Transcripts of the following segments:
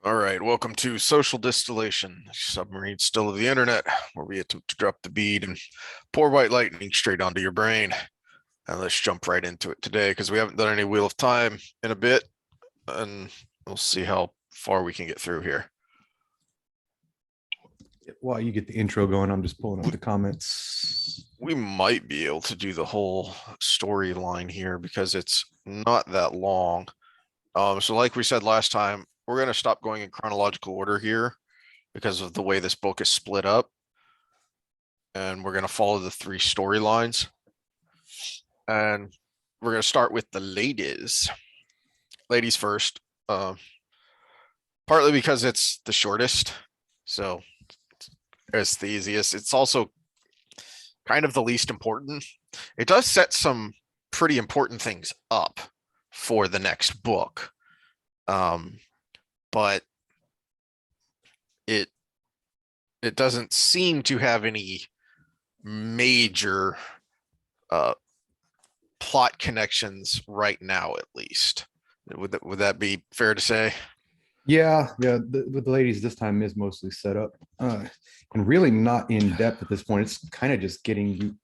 All right, welcome to Social Distillation, submarine still of the internet, where we attempt to drop the bead and pour white lightning straight onto your brain. And let's jump right into it today because we haven't done any Wheel of Time in a bit, and we'll see how far we can get through here. While you get the intro going, I'm just pulling up the comments. We might be able to do the whole storyline here because it's not that long. So like we said last time, we're going to stop going in chronological order here because of the way this book is split up. And we're going to follow the three storylines. And we're going to start with the ladies. Ladies first. Partly because it's the shortest. So it's the easiest. It's also kind of the least important. It does set some pretty important things up for the next book. But it doesn't seem to have any major plot connections right now, at least. Would that be fair to say? Yeah. The ladies this time is mostly set up, and really not in depth at this point. It's kind of just getting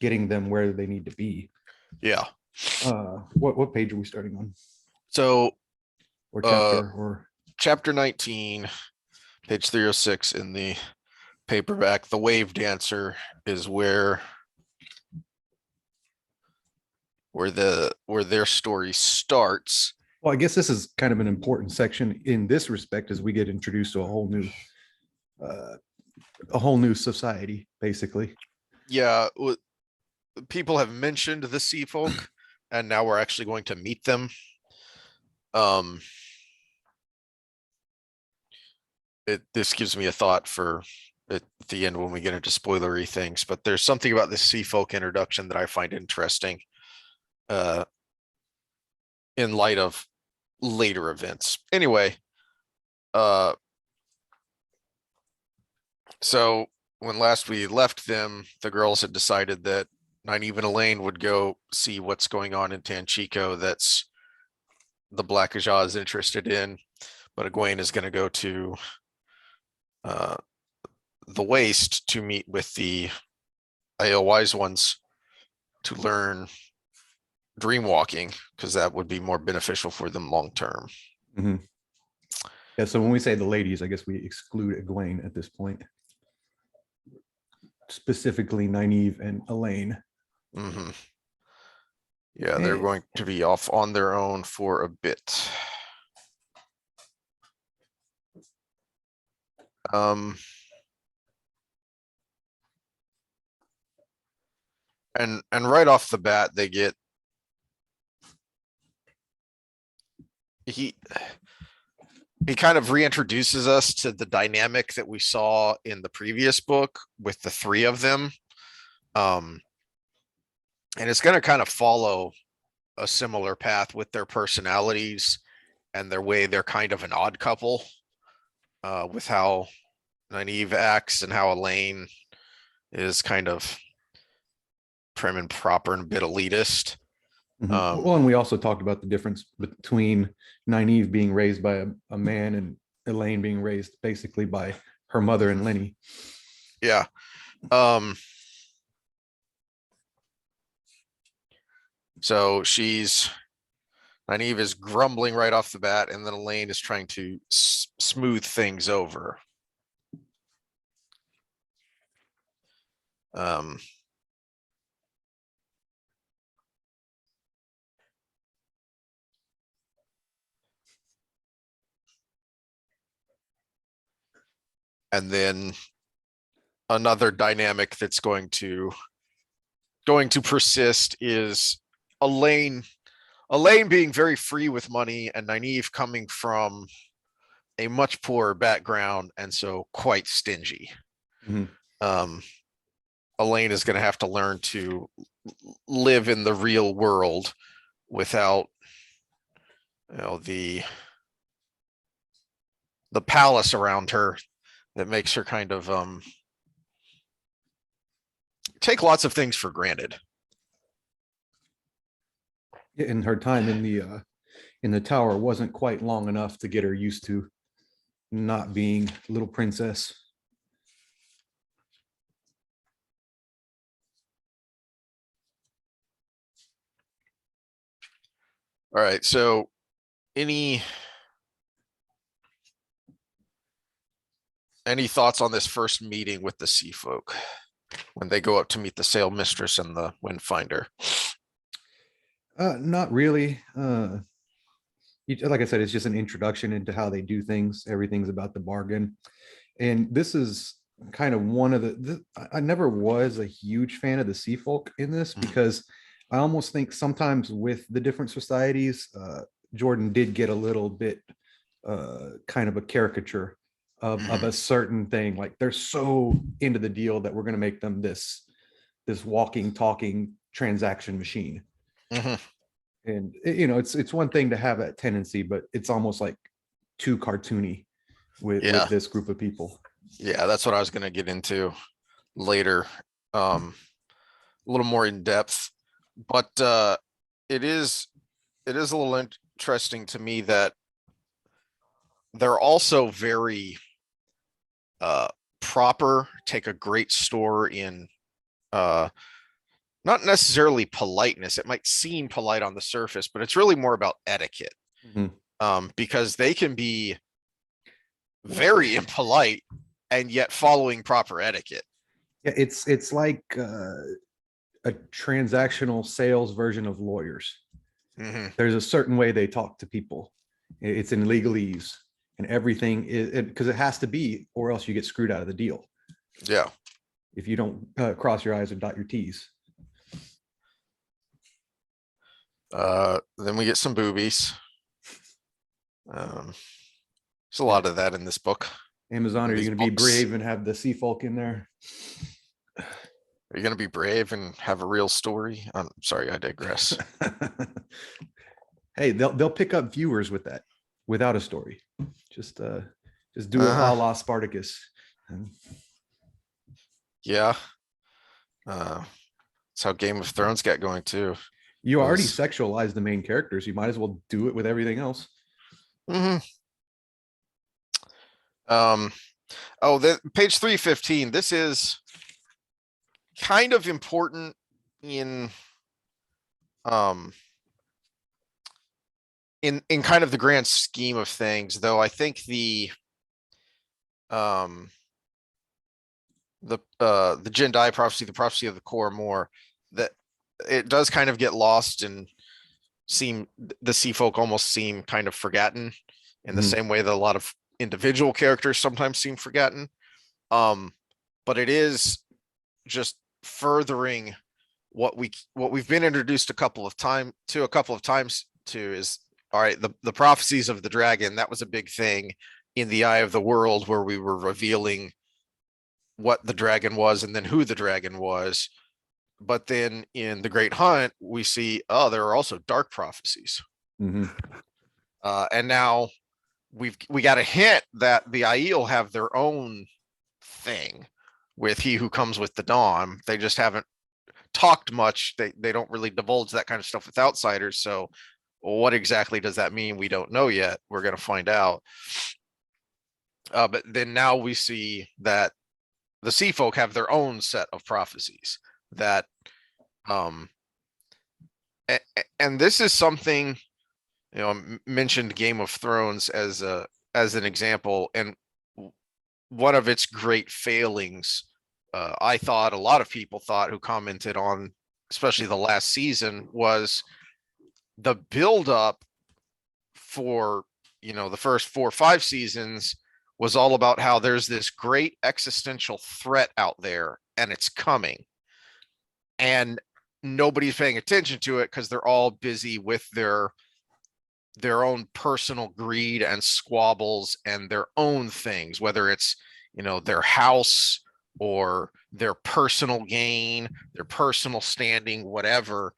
them where they need to be. Yeah. What page are we starting on? So, or chapter or chapter 19, page 306 in the paperback. The Wave Dancer is where their story starts. Well, I guess this is kind of an important section in this respect, as we get introduced to a whole new society, basically. Yeah, people have mentioned the sea folk, and now we're actually going to meet them. This gives me a thought for at the end when we get into spoilery things, but there's something about this sea folk introduction that I find interesting in light of later events. Anyway, so when last we left them, the girls had decided that Nyneave and Elayne would go see what's going on in Tanchico that's the Black Ajah is interested in, but Egwene is going to go to the Waste to meet with the Aiel Wise Ones to learn dream walking, because that would be more beneficial for them long term. Mm-hmm. Yeah, so when we say the ladies, I guess we exclude Egwene at this point. Specifically Nyneave and Elayne. Mm-hmm. Yeah, they're going to be off on their own for a bit. And right off the bat, they get he kind of reintroduces us to the dynamic that we saw in the previous book with the three of them. And it's going to kind of follow a similar path with their personalities and their way they're kind of an odd couple, with how Nyneave acts and how Elayne is kind of prim and proper and a bit elitist. Mm-hmm. Well, and we also talked about the difference between Nyneave being raised by a man and Elayne being raised basically by her mother and Lenny. Yeah. So Nyneave is grumbling right off the bat, and then Elayne is trying to smooth things over. And then another dynamic that's going to persist is Elayne being very free with money, and Nyneave coming from a much poorer background and so quite stingy. Mm-hmm. Elayne is going to have to learn to live in the real world without, the palace around her that makes her kind of take lots of things for granted. And her time in the tower wasn't quite long enough to get her used to not being little princess. All right, so any thoughts on this first meeting with the sea folk when they go up to meet the sail mistress and the windfinder? Not really. Like I said, it's just an introduction into how they do things. Everything's about the bargain. And this is kind of one of I never was a huge fan of the sea folk in this, because I almost think sometimes with the different societies, Jordan did get a little bit kind of a caricature of a certain thing. Like they're so into the deal that we're going to make them this walking, talking transaction machine. And it's one thing to have that tendency, but it's almost like too cartoony with this group of people. Yeah, that's what I was going to get into later, a little more in depth, but it is a little interesting to me that they're also very proper, take a great store in not necessarily politeness. It might seem polite on the surface, but it's really more about etiquette. Because they can be very impolite and yet following proper etiquette. Yeah, it's like a transactional sales version of lawyers. There's a certain way they talk to people. It's in legalese, and everything is because it has to be, or else you get screwed out of the deal. Yeah. If you don't cross your I's or dot your T's. Then we get some boobies. There's a lot of that in this book. Amazon, are you going to be brave and have the sea folk in there? Are you going to be brave and have a real story? I'm sorry, I digress. Hey, they'll pick up viewers with that, without a story. Just do it a la Spartacus. Yeah. That's how Game of Thrones got going too. You already sexualized the main characters. You might as well do it with everything else. Oh, page 315. This is kind of important in kind of the grand scheme of things, though. I think the Jindai prophecy, the prophecy of the core, more that it does kind of get lost and the sea folk almost seem kind of forgotten in the same way that a lot of individual characters sometimes seem forgotten. But it is just furthering what we've been introduced a couple of times to is, all right, the prophecies of the dragon. That was a big thing in the Eye of the World, where we were revealing what the dragon was and then who the dragon was. But then in the Great Hunt, we see, there are also dark prophecies. And now we got a hint that the Aiel have their own thing with He Who Comes with the Dawn. They just haven't talked much. They don't really divulge that kind of stuff with outsiders. So what exactly does that mean? We don't know yet. We're going to find out. But then now we see that the sea folk have their own set of prophecies that, and this is something, mentioned Game of Thrones as an example, and one of its great failings, I thought, a lot of people thought who commented on, especially the last season, was the buildup for, the first 4 or 5 seasons was all about how there's this great existential threat out there and it's coming. And nobody's paying attention to it because they're all busy with their own personal greed and squabbles and their own things, whether it's, their house or their personal gain, their personal standing, whatever.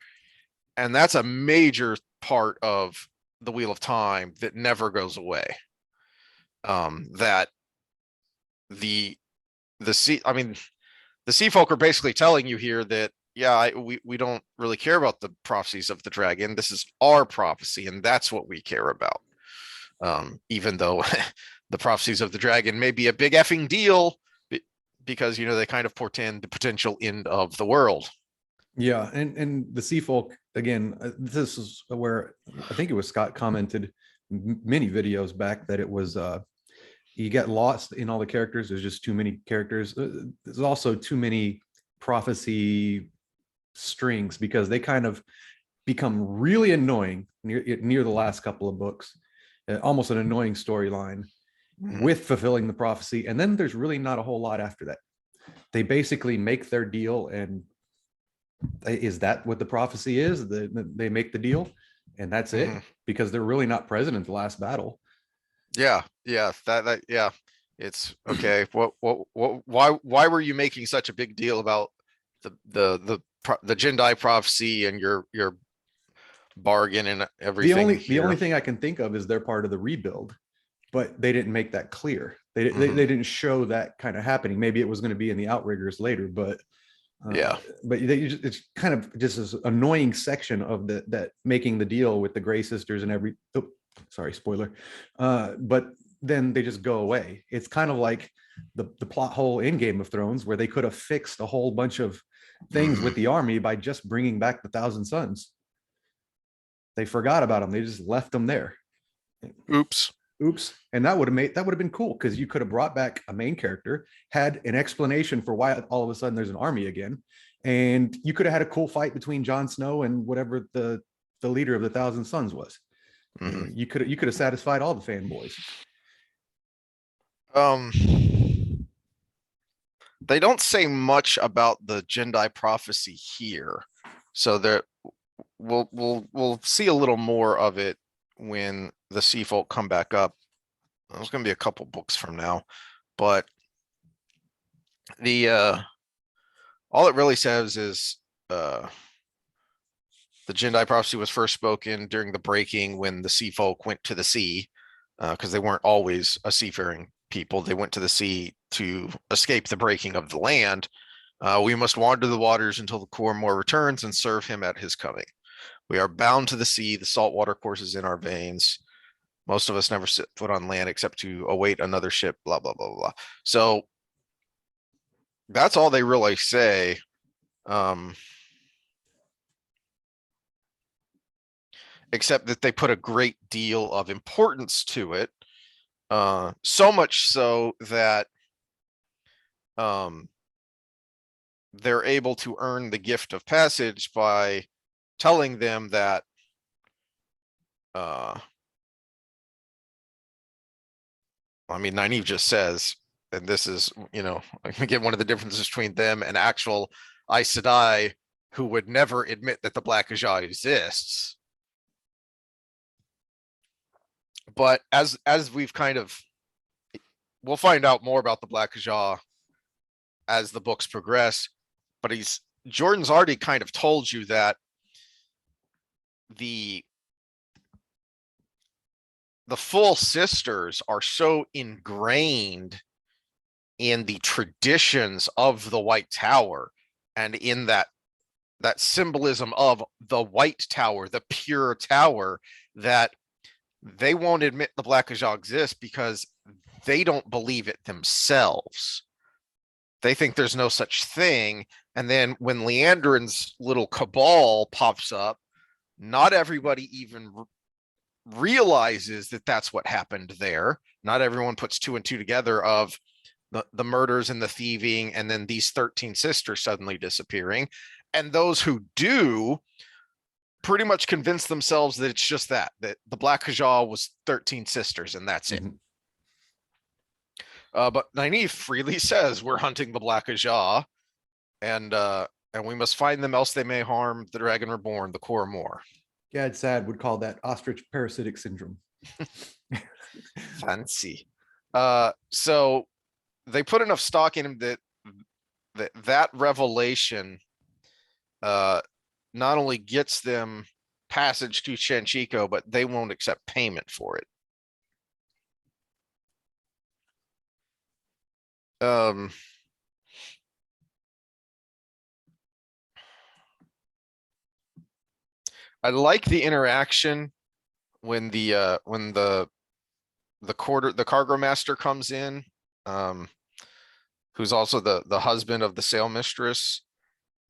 And that's a major part of the Wheel of Time that never goes away. That the sea folk are basically telling you here that, we don't really care about the prophecies of the dragon. This is our prophecy, and that's what we care about. Even though the prophecies of the dragon may be a big effing deal because, you know, they kind of portend the potential end of the world. Yeah, and the sea folk again. This is where I think it was Scott commented many videos back that it was you get lost in all the characters. There's just too many characters. There's also too many prophecy strings because they kind of become really annoying near the last couple of books. Almost an annoying storyline with fulfilling the prophecy, and then there's really not a whole lot after that. They basically make their deal, and is that what the prophecy is? They make the deal, and that's it, because they're really not present in the last battle. Yeah, yeah. It's okay. Why were you making such a big deal about the Jindai prophecy and your bargain and everything? The only thing I can think of is they're part of the rebuild, but they didn't make that clear. They didn't show that kind of happening. Maybe it was going to be in the Outriggers later, but yeah. But it's kind of just this annoying section of that making the deal with the Grey sisters and every. Oh, sorry, spoiler. But then they just go away. It's kind of like the plot hole in Game of Thrones, where they could have fixed a whole bunch of things with the army by just bringing back the Thousand Sons. They forgot about them. They just left them there. Oops. And that would have been cool, because you could have brought back a main character, had an explanation for why all of a sudden there's an army again, and you could have had a cool fight between Jon Snow and whatever the leader of the Thousand Sons was. You could have satisfied all the fanboys. They don't say much about the Jindai prophecy here, so that we'll see a little more of it when the sea folk come back up. There's going to be a couple books from now, but the all it really says is the Jindai prophecy was first spoken during the breaking when the sea folk went to the sea, because they weren't always a seafaring people. They went to the sea to escape the breaking of the land. We must wander the waters until the Cormor returns and serve him at his coming. We are bound to the sea. The salt water courses in our veins. Most of us never set foot on land except to await another ship, blah, blah, blah, blah. So that's all they really say. Except that they put a great deal of importance to it. So much so that they're able to earn the gift of passage by telling them that I mean, Nyneave just says, and this is, you know, again, one of the differences between them and actual Aes Sedai, who would never admit that the Black Ajah exists. But as we've kind of, we'll find out more about the Black Ajah as the books progress, but Jordan's already kind of told you that the full sisters are so ingrained in the traditions of the White Tower and in that symbolism of the White Tower, the pure tower, that they won't admit the Black Ajah exists because they don't believe it themselves. They think there's no such thing. And then when Leandrin's little cabal pops up, not everybody even realizes that that's what happened there. Not everyone puts two and two together of the murders and the thieving, and then these 13 sisters suddenly disappearing. And those who do pretty much convince themselves that it's just that the Black Ajah was 13 sisters and that's it. But Nyneave freely says we're hunting the Black Ajah, and we must find them, else they may harm the Dragon Reborn, the Cormor. Gad Sad would call that ostrich parasitic syndrome. Fancy. So they put enough stock in him that revelation not only gets them passage to Tanchico, but they won't accept payment for it. I like the interaction when the the cargo master comes in, who's also the husband of the sail mistress.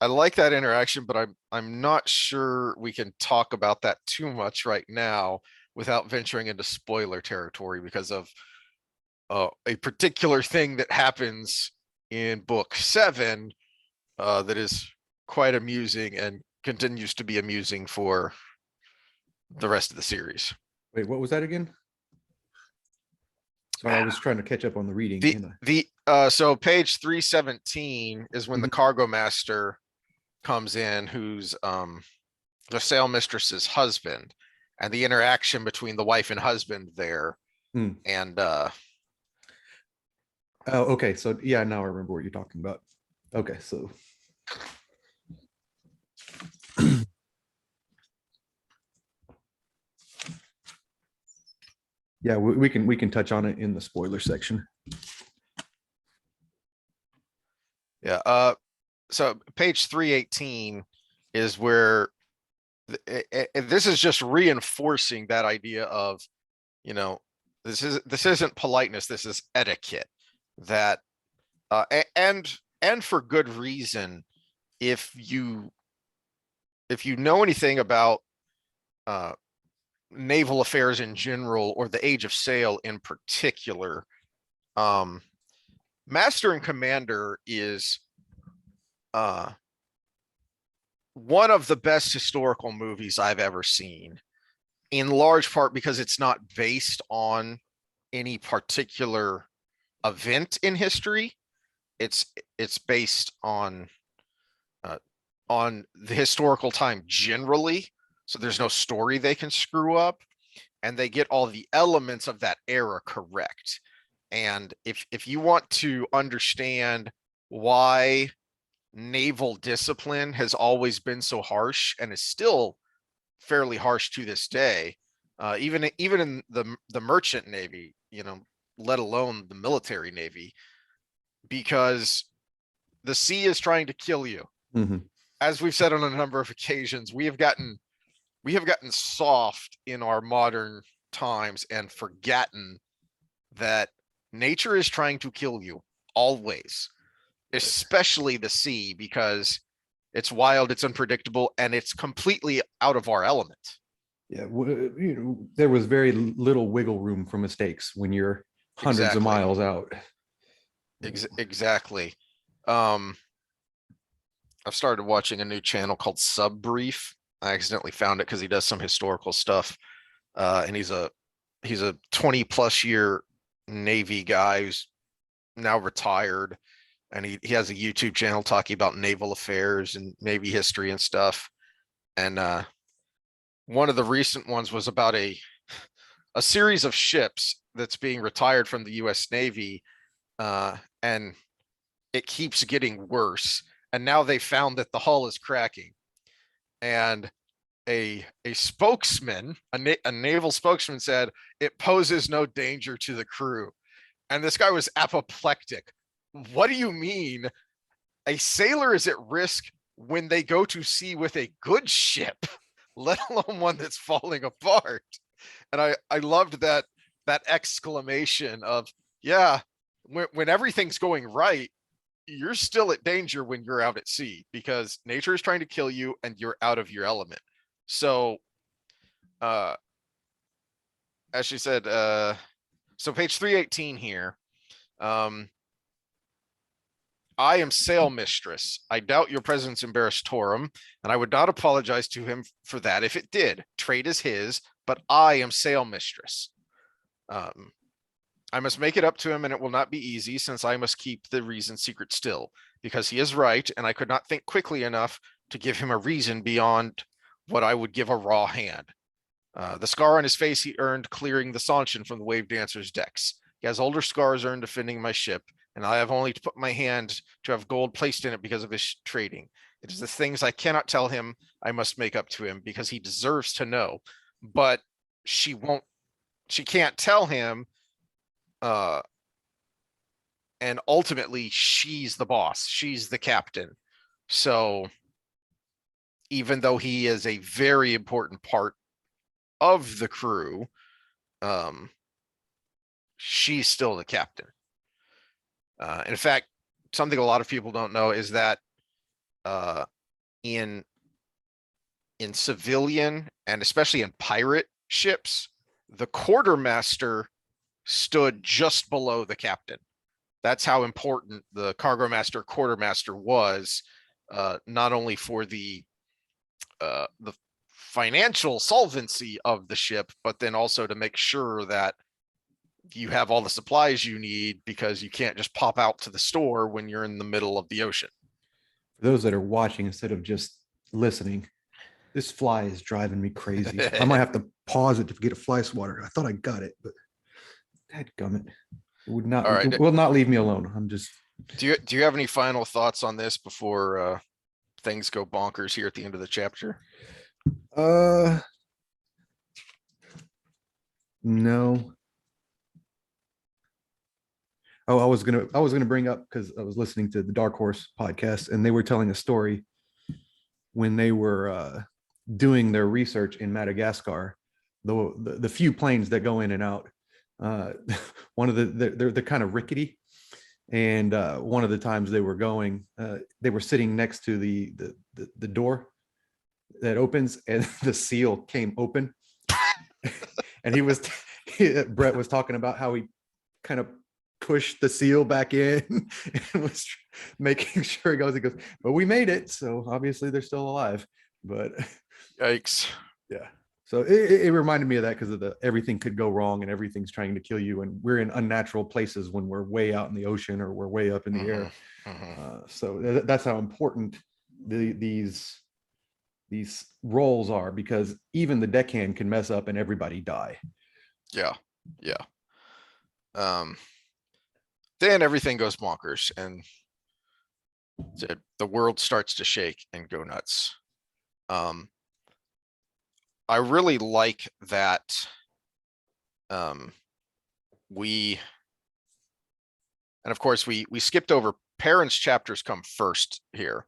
I like that interaction, but I'm not sure we can talk about that too much right now without venturing into spoiler territory because of a particular thing that happens in book 7 that is quite amusing and continues to be amusing for the rest of the series. Wait, what was that again? Sorry, I was trying to catch up on the reading. So page 317 is when the cargo master comes in, who's the sail mistress's husband, and the interaction between the wife and husband there. And oh, okay. So yeah, now I remember what you're talking about. Okay, so yeah, we can touch on it in the spoiler section. Yeah. So page 318 is where this is just reinforcing that idea of, this isn't politeness, this is etiquette. That and for good reason. If you know anything about naval affairs in general, or the Age of Sail in particular, Master and Commander is one of the best historical movies I've ever seen, in large part because it's not based on any particular event in history. It's based on the historical time generally, so there's no story they can screw up, and they get all the elements of that era correct. And if you want to understand why naval discipline has always been so harsh and is still fairly harsh to this day, even in the merchant navy, let alone the military navy, because the sea is trying to kill you. As we've said on a number of occasions, we have gotten soft in our modern times and forgotten that nature is trying to kill you always, especially the sea, because it's wild, it's unpredictable, and it's completely out of our element. Yeah, there was very little wiggle room for mistakes when you're hundreds of miles out. Exactly. I've started watching a new channel called Sub Brief. I accidentally found it because he does some historical stuff, and he's a 20+ year Navy guy who's now retired, and he has a YouTube channel talking about naval affairs and Navy history and stuff. And one of the recent ones was about a series of ships that's being retired from the U.S. Navy, and it keeps getting worse. And now they found that the hull is cracking, and a spokesman, a naval spokesman, said it poses no danger to the crew. And this guy was apoplectic. What do you mean? A sailor is at risk when they go to sea with a good ship, let alone one that's falling apart. And I loved that exclamation of, yeah, when everything's going right, you're still at danger when you're out at sea, because nature is trying to kill you and you're out of your element. So as she said, so page 318 here. I am sail mistress. I doubt your presence embarrassed Torum, and I would not apologize to him for that if it did. Trade is his, but I am sail mistress. I must make it up to him, and it will not be easy, since I must keep the reason secret still, because he is right, and I could not think quickly enough to give him a reason beyond what I would give a raw hand. The scar on his face he earned clearing the Sanchin from the wave dancer's decks. He has older scars earned defending my ship, and I have only to put my hand to have gold placed in it because of his trading. It is the things I cannot tell him I must make up to him, because he deserves to know. But she can't tell him, and ultimately she's the boss, she's the captain. So even though he is a very important part of the crew, she's still the captain. In fact, something a lot of people don't know is that in civilian and especially in pirate ships, the quartermaster stood just below the captain. That's how important the cargo master quartermaster was, not only for the financial solvency of the ship, but then also to make sure that you have all the supplies you need, because you can't just pop out to the store when you're in the middle of the ocean. For those that are watching instead of just listening, this fly is driving me crazy. I might have to pause it to get a fly swatter. I thought I got it, but dadgummit. It would not, All right. it will not leave me alone. I'm just. Do you have any final thoughts on this before things go bonkers here at the end of the chapter? No. Oh, I was gonna bring up, because I was listening to the Dark Horse podcast, and they were telling a story when they were doing their research in Madagascar. The few planes that go in and out, one of they're kind of rickety, and one of the times they were going, they were sitting next to the door that opens, and the seal came open, and Brett was talking about how he kind of pushed the seal back in and was making sure he goes, but we made it, so obviously they're still alive. But yikes. Yeah, so it reminded me of that, because of everything could go wrong and everything's trying to kill you, and we're in unnatural places when we're way out in the ocean or we're way up in the air. So that's how important these roles are, because even the deckhand can mess up and everybody die. Yeah. Then everything goes bonkers, and the world starts to shake and go nuts. I really like that and of course we skipped over parents chapters come first here,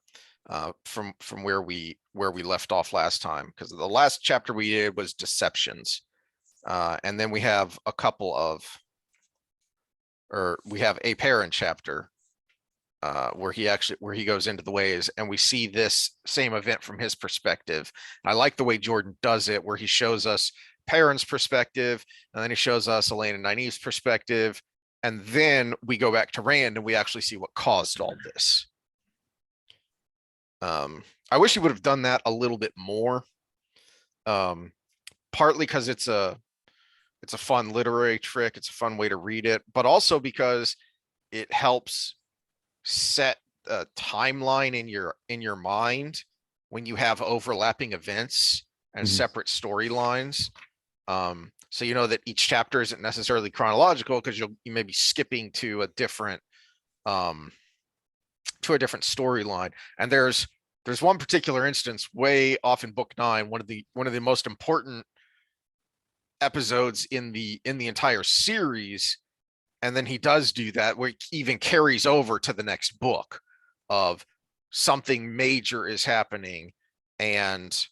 from where we left off last time, because the last chapter we did was deceptions, and then we have a couple of, or we have a parent chapter where he goes into the ways, and we see this same event from his perspective. And I like the way Jordan does it, where he shows us Perrin's perspective, and then he shows us Elayne and Nyneave's perspective, and then we go back to Rand and we actually see what caused all this. I wish he would have done that a little bit more, partly because it's a fun literary trick, it's a fun way to read it, but also because it helps set a timeline in your mind when you have overlapping events and separate storylines. So you know that each chapter isn't necessarily chronological, because you may be skipping to a different storyline. And there's one particular instance way off in book 9, one of the most important episodes in the entire series, and then he does do that, where he even carries over to the next book of something major is happening, and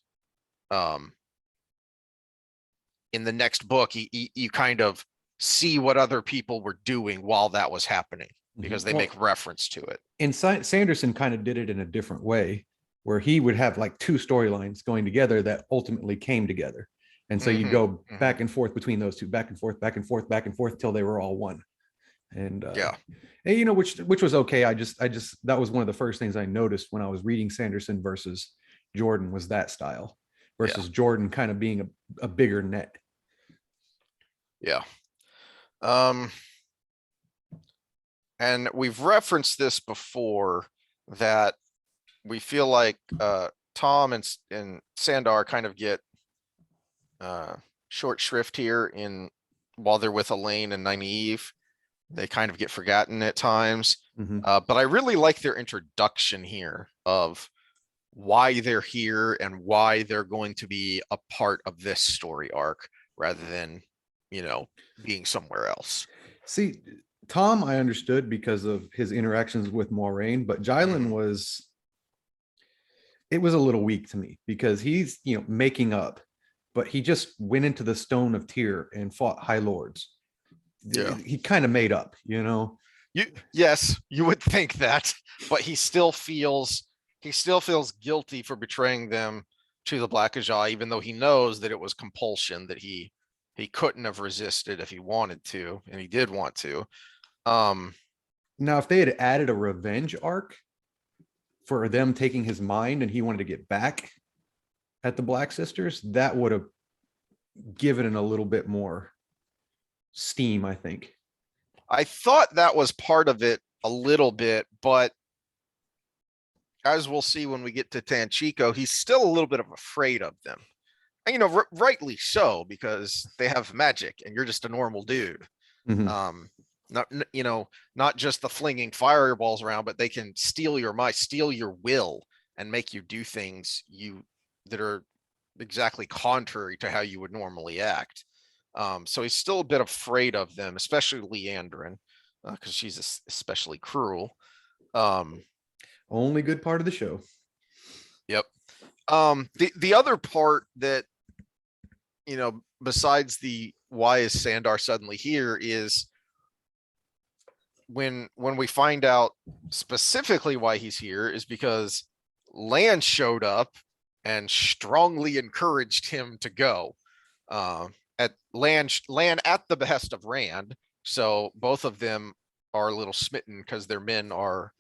in the next book you kind of see what other people were doing while that was happening, because they make reference to it. And Sanderson kind of did it in a different way, where he would have like two storylines going together that ultimately came together, and so you go back and forth between those two, back and forth till they were all one. And and you know, which was okay. I just that was one of the first things I noticed when I was reading Sanderson versus Jordan, was that style versus Jordan kind of being a bigger net. Yeah. And we've referenced this before, that we feel like Tom and Sandar kind of get short shrift here while they're with Elayne and Nyneave. They kind of get forgotten at times. But I really like their introduction here of why they're here and why they're going to be a part of this story arc, rather than, being somewhere else. See, Tom, I understood because of his interactions with Moiraine, but Jylen it was a little weak to me, because he's, making up, but he just went into the Stone of Tyr and fought High Lords. Yeah. He kind of made up, you know. Yes, you would think that, but he still feels guilty for betraying them to the Black Ajah, even though he knows that it was compulsion, that he couldn't have resisted if he wanted to, and he did want to. Now, if they had added a revenge arc for them taking his mind and he wanted to get back at the Black Sisters, that would have given it a little bit more steam, I think. I thought that was part of it a little bit, but as we'll see when we get to Tanchico, he's still a little bit of afraid of them. And, you know, rightly so, because they have magic and you're just a normal dude. Not, you know, not just the flinging fireballs around, but they can steal your mind, steal your will, and make you do things that are exactly contrary to how you would normally act. So he's still a bit afraid of them, especially Leandrin, because she's especially cruel. Only good part of the show. Yep. The other part that, you know, besides the why is Sandar suddenly here, is when we find out specifically why he's here, is because Lan showed up and strongly encouraged him to go. At Lan at the behest of Rand. So both of them are a little smitten because their men are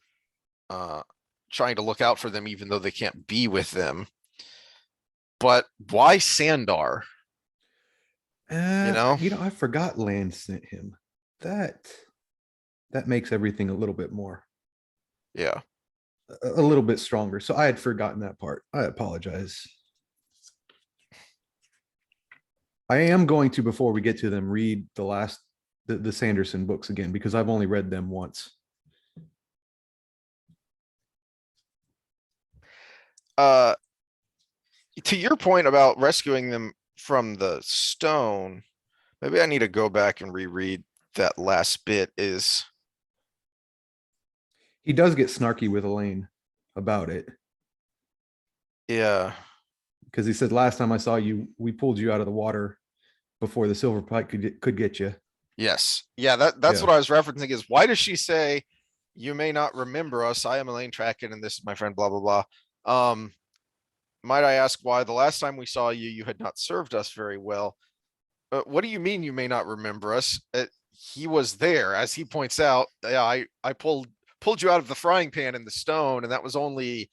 trying to look out for them, even though they can't be with them. But why Sandar? I forgot Lan sent him. That makes everything a little bit more. Yeah. A little bit stronger. So I had forgotten that part. I apologize. I am going to, before we get to them, read the Sanderson books again, because I've only read them once. To your point about rescuing them from the stone, maybe I need to go back and reread that last bit. Is he does get snarky with Elayne about it. Yeah. Because he said, last time I saw you, we pulled you out of the water before the silver pike could get you. Yes. Yeah, that's what I was referencing, is why does she say, you may not remember us, I am Elayne Tracken, and this is my friend, blah, blah, blah. Might I ask why the last time we saw you, you had not served us very well? What do you mean you may not remember us? He was there, as he points out. Yeah, I pulled you out of the frying pan in the stone, and that was only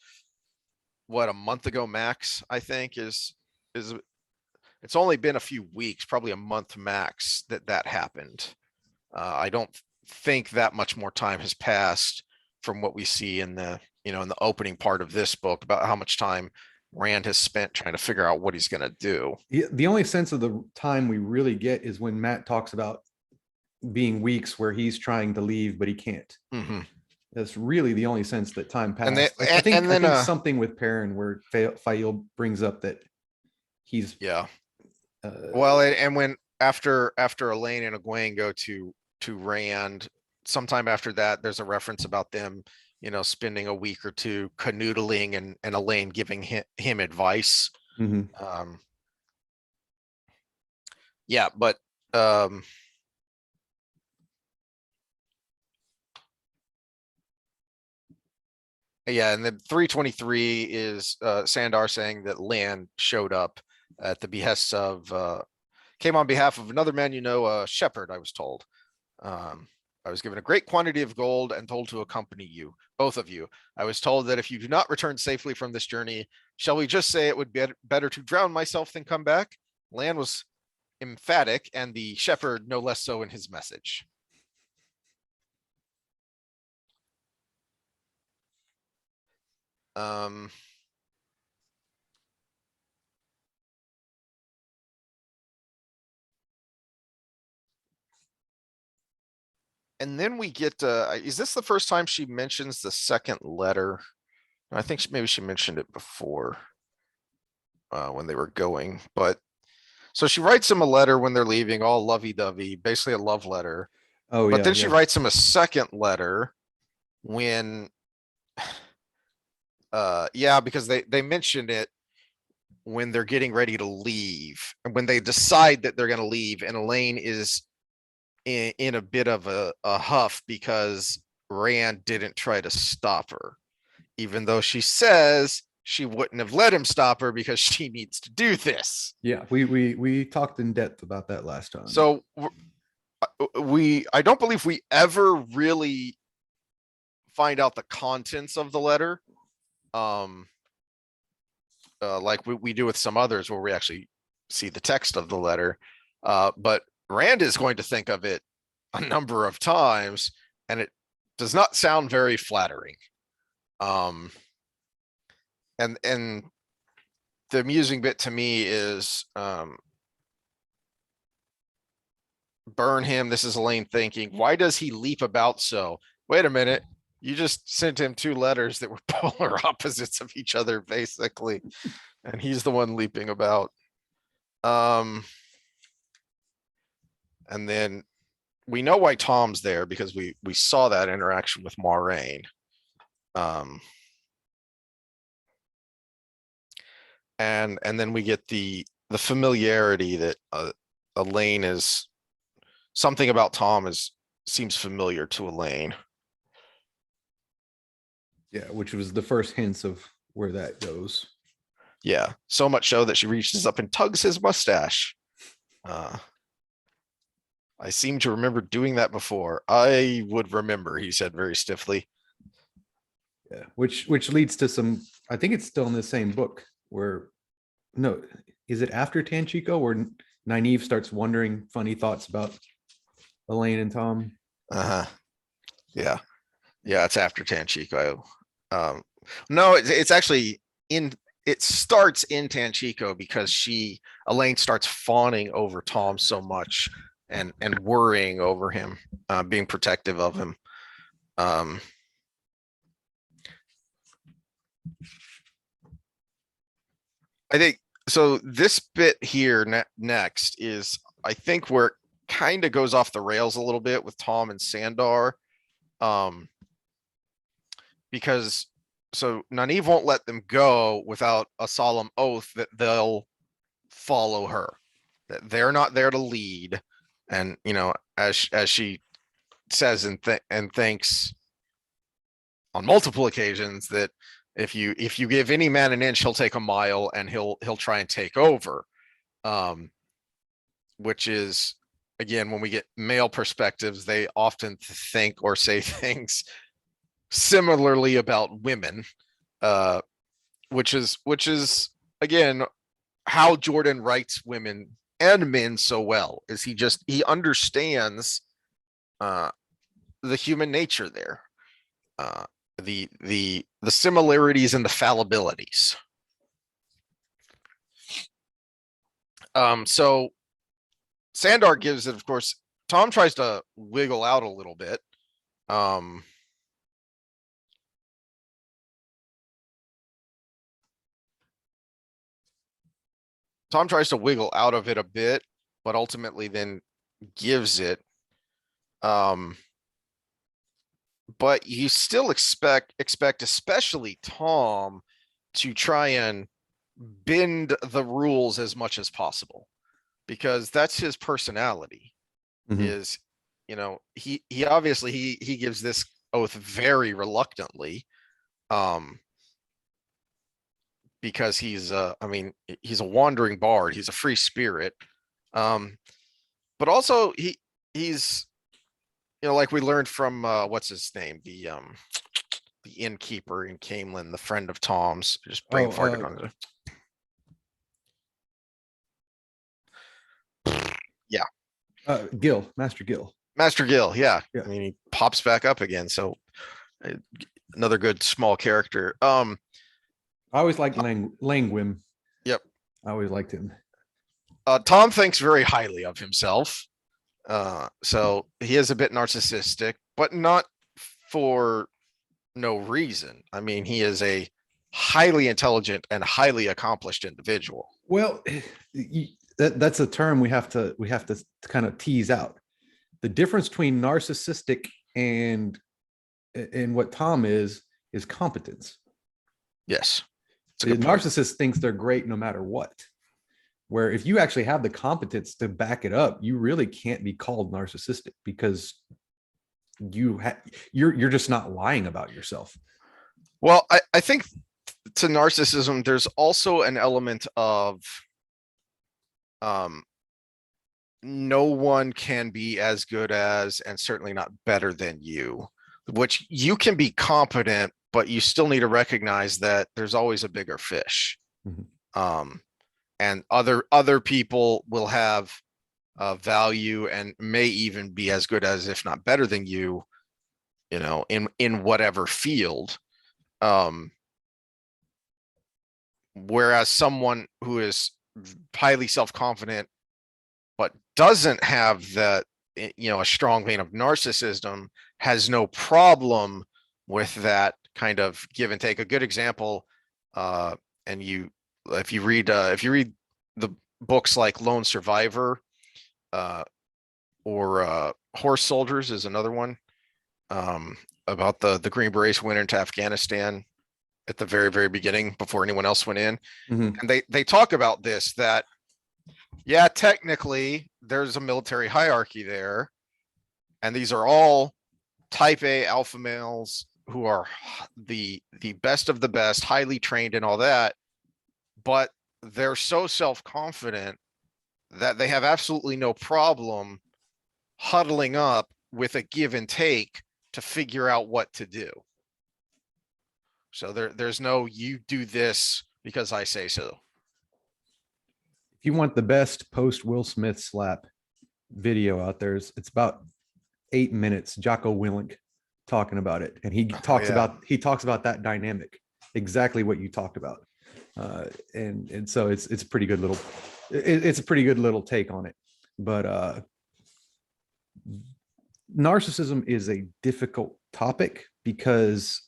what, a month ago max, I think. It's only been a few weeks, probably a month max, that happened. I don't think that much more time has passed from what we see in the opening part of this book, about how much time Rand has spent trying to figure out what he's going to do. The only sense of the time we really get is when Matt talks about being weeks where he's trying to leave, but he can't. That's really the only sense that time passed. I think something with Perrin where Fael brings up that he's well, and when after Elayne and Egwene go to Rand, sometime after that, there's a reference about them, spending a week or two canoodling, and Elayne giving him advice. Yeah, but yeah, and then 323 is Sandar saying that Lan showed up at the behest of came on behalf of another man, a shepherd, I was told. I was given a great quantity of gold and told to accompany you, both of you. I was told that if you do not return safely from this journey, shall we just say it would be better to drown myself than come back? Lan was emphatic, and the shepherd no less so in his message. And then we get, is this the first time she mentions the second letter? I think maybe she mentioned it before when they were going, but so she writes him a letter when they're leaving, all lovey-dovey, basically a love letter. But then she writes him a second letter when, because they mentioned it when they're getting ready to leave, and when they decide that they're going to leave, and Elayne is in a bit of a huff because Rand didn't try to stop her, even though she says she wouldn't have let him stop her because she needs to do this. Yeah, we talked in depth about that last time. So I don't believe we ever really find out the contents of the letter. Like we do with some others where we actually see the text of the letter. But Rand is going to think of it a number of times, and it does not sound very flattering. And the amusing bit to me is burn him. This is Elayne thinking, why does he leap about so? Wait a minute. You just sent him 2 letters that were polar opposites of each other, basically. And he's the one leaping about. And then we know why Tom's there because we saw that interaction with Moiraine. And then we get the familiarity that Elayne is something about Tom seems familiar to Elayne. Yeah, which was the first hints of where that goes. Yeah, so much so that she reaches up and tugs his mustache. I seem to remember doing that before. I would remember, he said very stiffly. Yeah, which leads to some, I think it's still in the same book where, no, is it after Tanchico where Nynaeve starts wondering funny thoughts about Elayne and Tom? Yeah. Yeah, it's after Tanchico. No, it's actually it starts in Tanchico because Elayne starts fawning over Tom so much and worrying over him, being protective of him. I think so. This bit here next is, I think, where it kind of goes off the rails a little bit with Tom and Sandar. Because so Nynaeve won't let them go without a solemn oath that they'll follow her, that they're not there to lead. And, as she says and thinks on multiple occasions that if you give any man an inch, he'll take a mile and he'll try and take over. Which is, again, when we get male perspectives, they often think or say things similarly about women, which is again how Jordan writes women and men so well, is he understands the human nature there, the similarities and the fallibilities. So Sandar gives it, of course. Tom tries to wiggle out a little bit. Tom tries to wiggle out of it a bit, but ultimately then gives it. But you still expect especially Tom to try and bend the rules as much as possible, because that's his personality. Is, he obviously he gives this oath very reluctantly, because he's he's a wandering bard, he's a free spirit, but also he's like we learned from what's his name, the innkeeper in Camelin, the friend of Tom's, just brain farted on it. Yeah, Master Gil. Yeah. Yeah. I mean, he pops back up again, so another good small character. I always liked Langwim. Yep, I always liked him. Tom thinks very highly of himself, so he is a bit narcissistic, but not for no reason. I mean, he is a highly intelligent and highly accomplished individual. Well, that's a term we have to kind of tease out. The difference between narcissistic and what Tom is competence. Yes. The narcissist thinks they're great no matter what. Where if you actually have the competence to back it up, you really can't be called narcissistic because you're just not lying about yourself. Well, I think to narcissism, there's also an element of no one can be as good as, and certainly not better than you, which you can be competent, but you still need to recognize that there's always a bigger fish. Mhm. And other people will have value and may even be as good as, if not better than you, in whatever field. Whereas someone who is highly self-confident but doesn't have that, a strong vein of narcissism, has no problem with that kind of give and take. A good example, and if you read the books like Lone Survivor, or Horse Soldiers is another one, about the Green Berets went into Afghanistan at the very, very beginning before anyone else went in. Mhm. And they talk about this, that, yeah, technically there's a military hierarchy there. And these are all type A alpha males who are the best of the best, highly trained and all that. But they're so self-confident that they have absolutely no problem huddling up with a give and take to figure out what to do. So there's no, you do this because I say so. If you want the best post Will Smith slap video out there, it's about 8 minutes. Jocko Willink talking about it, and he talks about that dynamic, exactly what you talked about, and so it's a pretty good little it's a pretty good little take on it. But narcissism is a difficult topic because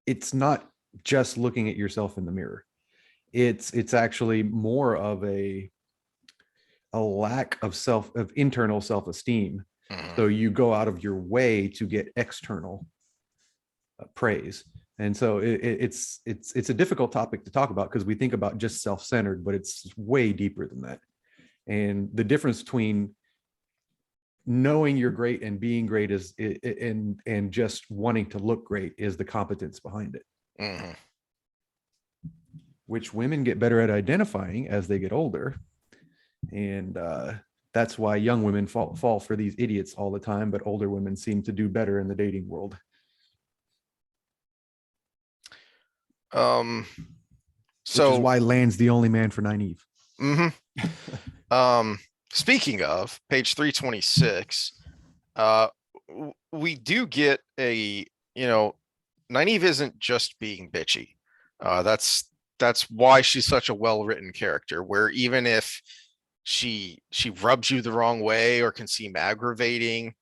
it's not just looking at yourself in the mirror. It's actually more of a lack of internal self-esteem. So you go out of your way to get external praise. And so it's a difficult topic to talk about because we think about just self-centered, but it's way deeper than that. And the difference between knowing you're great and being great is and just wanting to look great is the competence behind it. Which women get better at identifying as they get older. And that's why young women fall for these idiots all the time, but older women seem to do better in the dating world. So which is why Lan's the only man for Nyneave. Speaking of page 326, we do get a, Nyneave isn't just being bitchy. That's why she's such a well-written character, where even if she rubs you the wrong way or can seem aggravating,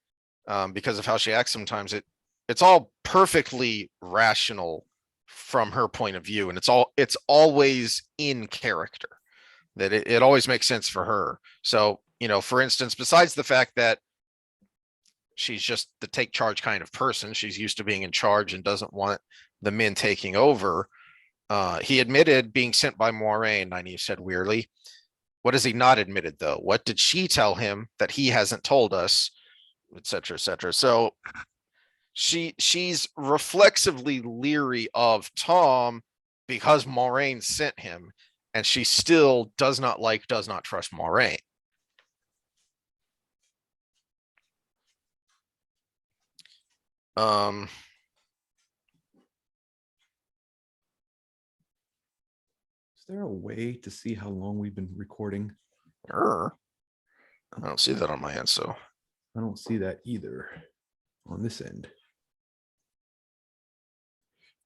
because of how she acts sometimes, it's all perfectly rational from her point of view, and it's always in character, that it always makes sense for her. So, for instance, besides the fact that she's just the take charge kind of person, she's used to being in charge and doesn't want the men taking over. He admitted being sent by Moiraine, Nyneave said wearily. What has he not admitted, though? What did she tell him that he hasn't told us, etc., etc.? So she's reflexively leery of Tom because Moiraine sent him, and she still does not trust Moiraine. Is there a way to see how long we've been recording? I don't see that on my end, so I don't see that either on this end.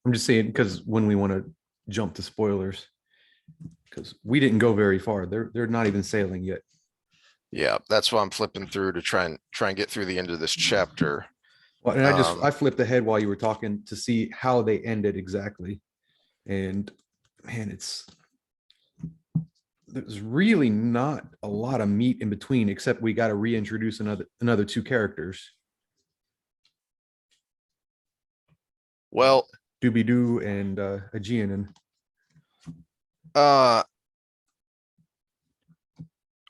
I'm just saying because when we want to jump to spoilers, because we didn't go very far. They're not even sailing yet. Yeah, that's why I'm flipping through to try and get through the end of this chapter. Well, and I flipped ahead while you were talking to see how they ended exactly. And man, there's really not a lot of meat in between, except we got to reintroduce another two characters. Well, Doobie-Doo and Aegean.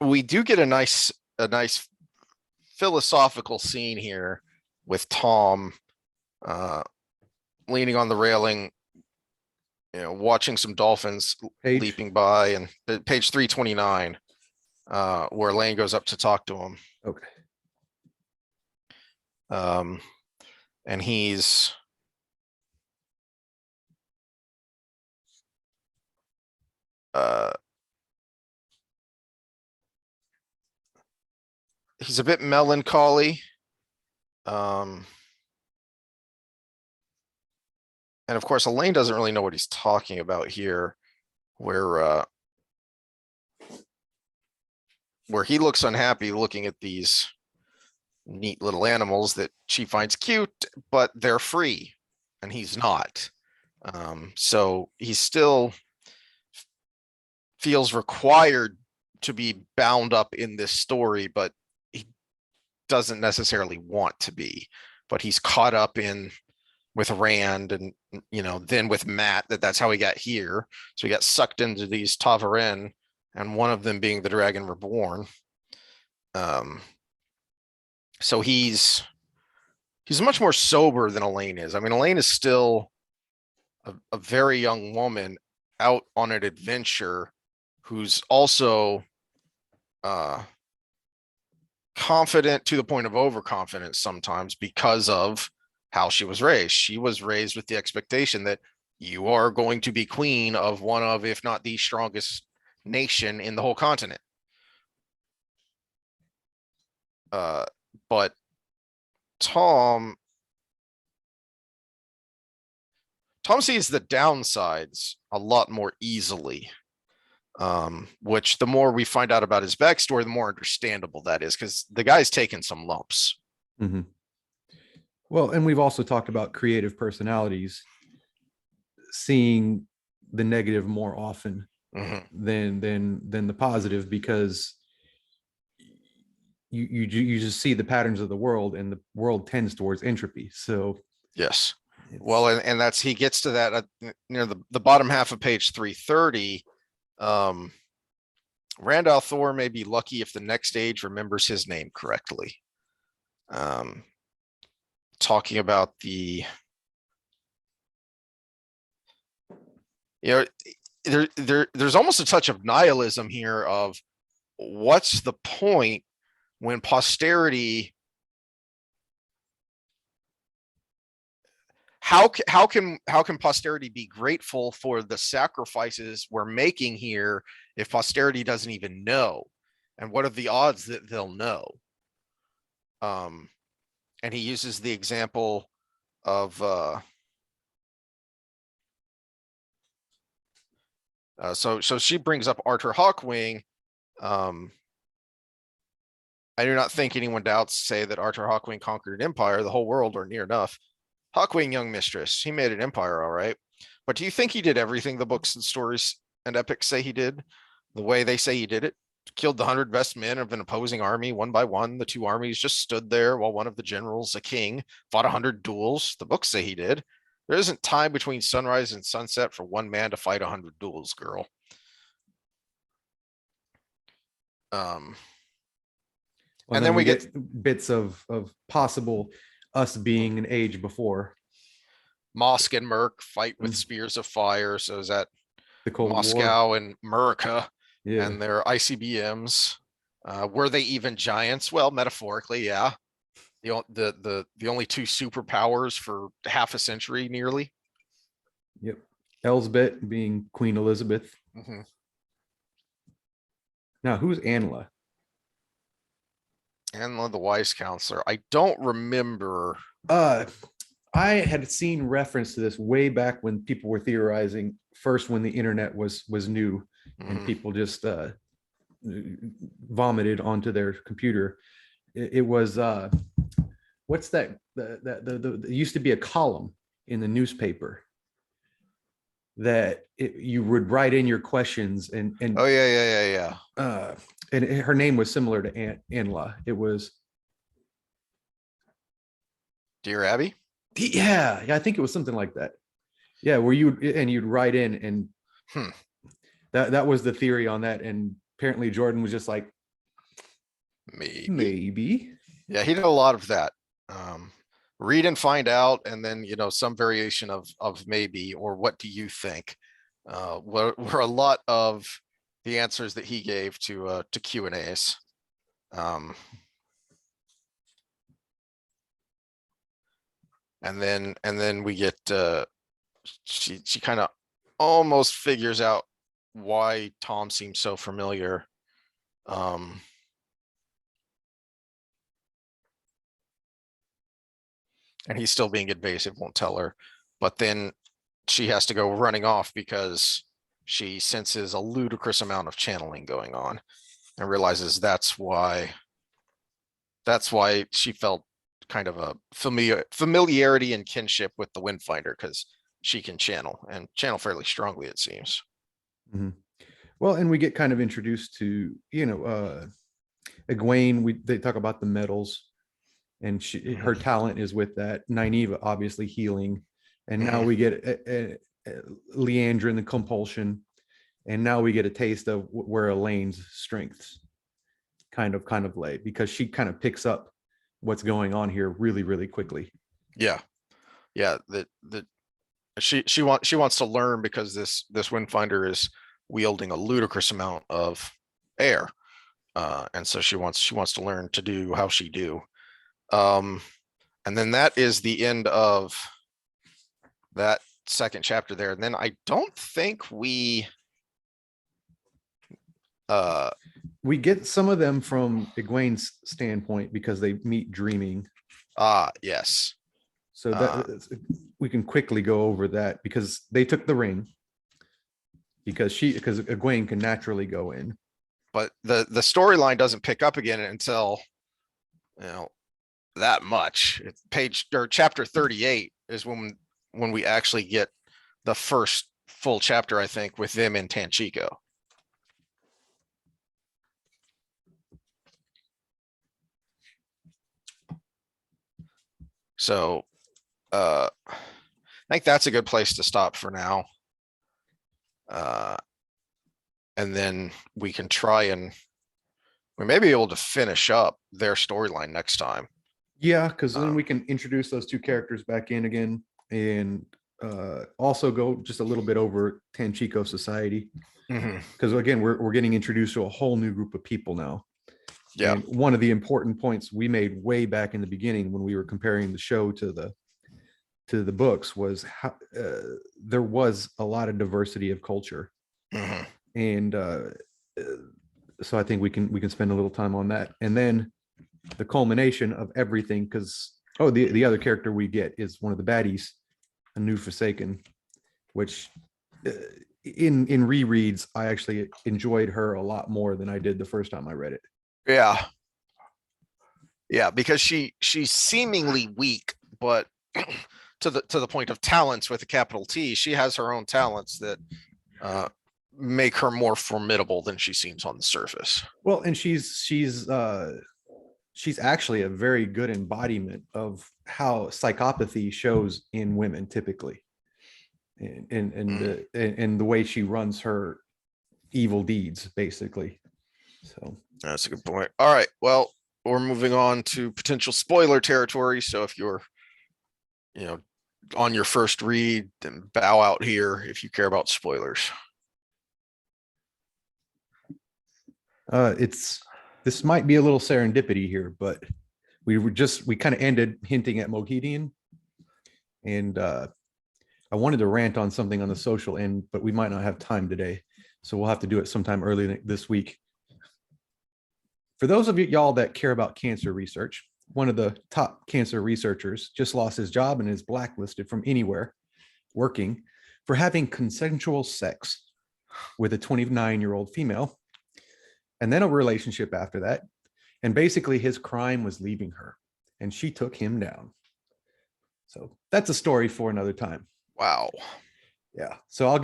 we do get a nice philosophical scene here with Tom leaning on the railing, watching some dolphins Page. leaping by, and page 329, where Elayne goes up to talk to him. Okay. And he's he's a bit melancholy. And of course, Elayne doesn't really know what he's talking about here, where he looks unhappy looking at these neat little animals that she finds cute, but they're free, and he's not. So he still feels required to be bound up in this story, but he doesn't necessarily want to be. But he's caught up in with Rand, and then with Matt, that's how he got here. So he got sucked into these Tavaren, and one of them being the Dragon Reborn. So he's much more sober than Elayne is. I mean, Elayne is still a very young woman out on an adventure who's also confident to the point of overconfidence sometimes because of how she was raised. She was raised with the expectation that you are going to be queen of one of, if not the strongest nation in the whole continent. But Tom sees the downsides a lot more easily, which the more we find out about his backstory, the more understandable that is, because the guy's taken some lumps. Mm-hmm. Well, and we've also talked about creative personalities seeing the negative more often than the positive, because you just see the patterns of the world, and the world tends towards entropy. So yes, well, and that's, he gets to that near the bottom half of page 330. Rand al'Thor may be lucky if the next age remembers his name correctly. Talking about there's almost a touch of nihilism here of what's the point when posterity, how can posterity be grateful for the sacrifices we're making here if posterity doesn't even know? And what are the odds that they'll know? And he uses the example of so she brings up Arthur Hawkwing. I do not think anyone doubts say that Arthur Hawkwing conquered an empire, the whole world, or near enough. Hawkwing, young mistress, he made an empire, all right. But do you think he did everything the books and stories and epics say he did? The way they say he did it? Killed the 100 best men of an opposing army one by one. The two armies just stood there while one of the generals, a king, fought 100 duels. The books say he did. There isn't time between sunrise and sunset for one man to fight 100 duels, girl. Well, and then we get bits of possible us being an age before. Mosk and Merc fight with spears of fire. So is that the Cold Moscow War and Murica and their ICBMs? Were they even giants? Well, metaphorically, yeah. The only two superpowers for half a century, nearly. Yep. Elsbeth being Queen Elizabeth. Now, who's Anla? Anla, the wise counselor. I don't remember. I had seen reference to this way back when people were theorizing, first when the internet was new, and people just vomited onto their computer. It was what's that? There used to be a column in the newspaper that you would write in your questions, and oh yeah. And her name was similar to Anla. It was Dear Abby. Yeah, I think it was something like that. Yeah, where you'd write in, and that was the theory on that. And apparently Jordan was just like, Maybe. Yeah, he did a lot of that. Read and find out, and then some variation of maybe, or what do you think? Were a lot of the answers that he gave to Q&As. And then we get she kind of almost figures out why Tom seems so familiar. And he's still being invasive, won't tell her. But then she has to go running off because she senses a ludicrous amount of channeling going on and realizes that's why she felt kind of a familiarity and kinship with the Windfinder, because she can channel fairly strongly, it seems. Mhm. Well, and we get kind of introduced to, Egwene. They talk about the metals, and her talent is with that. Nyneave, obviously healing, and now we get Leandra and the compulsion, and now we get a taste of where Elayne's strengths kind of lay, because she kind of picks up what's going on here really, really quickly. Yeah, she wants to learn, because this Windfinder is wielding a ludicrous amount of air, and so she wants to learn to do how she do. And then that is the end of that second chapter there. And then I don't think we get some of them from Egwene's standpoint, because they meet dreaming. Yes. So that we can quickly go over that, because they took the ring, because Egwene can naturally go in. But the storyline doesn't pick up again until that much. It's chapter 38 is when we actually get the first full chapter, I think, with them in Tanchico. So I think that's a good place to stop for now. And then we can try and we may be able to finish up their storyline next time. Yeah, because then we can introduce those two characters back in again, and also go just a little bit over Tanchico society. Because again, we're getting introduced to a whole new group of people now. Yeah. And one of the important points we made way back in the beginning, when we were comparing the show to the books, was how there was a lot of diversity of culture. And so I think we can spend a little time on that. And then the culmination of everything, because the other character we get is one of the baddies, a new Forsaken, which in rereads I actually enjoyed her a lot more than I did the first time I read it. Yeah, because she's seemingly weak, but to the point of talents with a capital T, she has her own talents that make her more formidable than she seems on the surface. Well, and she's actually a very good embodiment of how psychopathy shows in women typically, and the way she runs her evil deeds, basically. So that's a good point. All right, well, we're moving on to potential spoiler territory. So if you're on your first read, then bow out here if you care about spoilers. This might be a little serendipity here, but we kind of ended hinting at Moghedian, and I wanted to rant on something on the social end, but we might not have time today, so we'll have to do it sometime early this week. For those of y'all that care about cancer research, one of the top cancer researchers just lost his job and is blacklisted from anywhere working for having consensual sex with a 29-year-old female, and then a relationship after that. And basically his crime was leaving her, and she took him down. So that's a story for another time. Wow. Yeah. So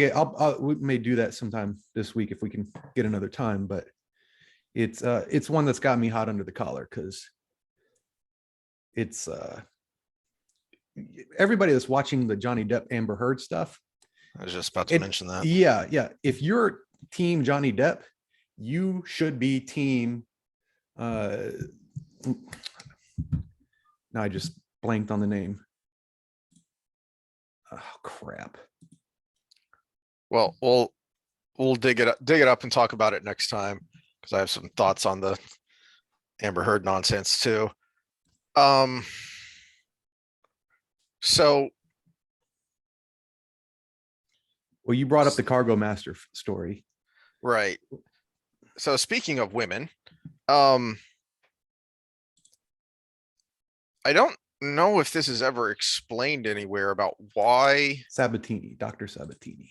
we may do that sometime this week if we can get another time, but it's one that's got me hot under the collar, because it's everybody that's watching the Johnny Depp Amber Heard stuff. I was just about to mention that. Yeah. If you're team Johnny Depp, you should be team Uh, now I just blanked on the name. Oh crap. Well, we'll dig it up and talk about it next time because I have some thoughts on the Amber Heard nonsense too. So Well, you brought up the cargo master story. right. So speaking of women, I don't know if this is ever explained anywhere about why Sabatini, Dr. Sabatini.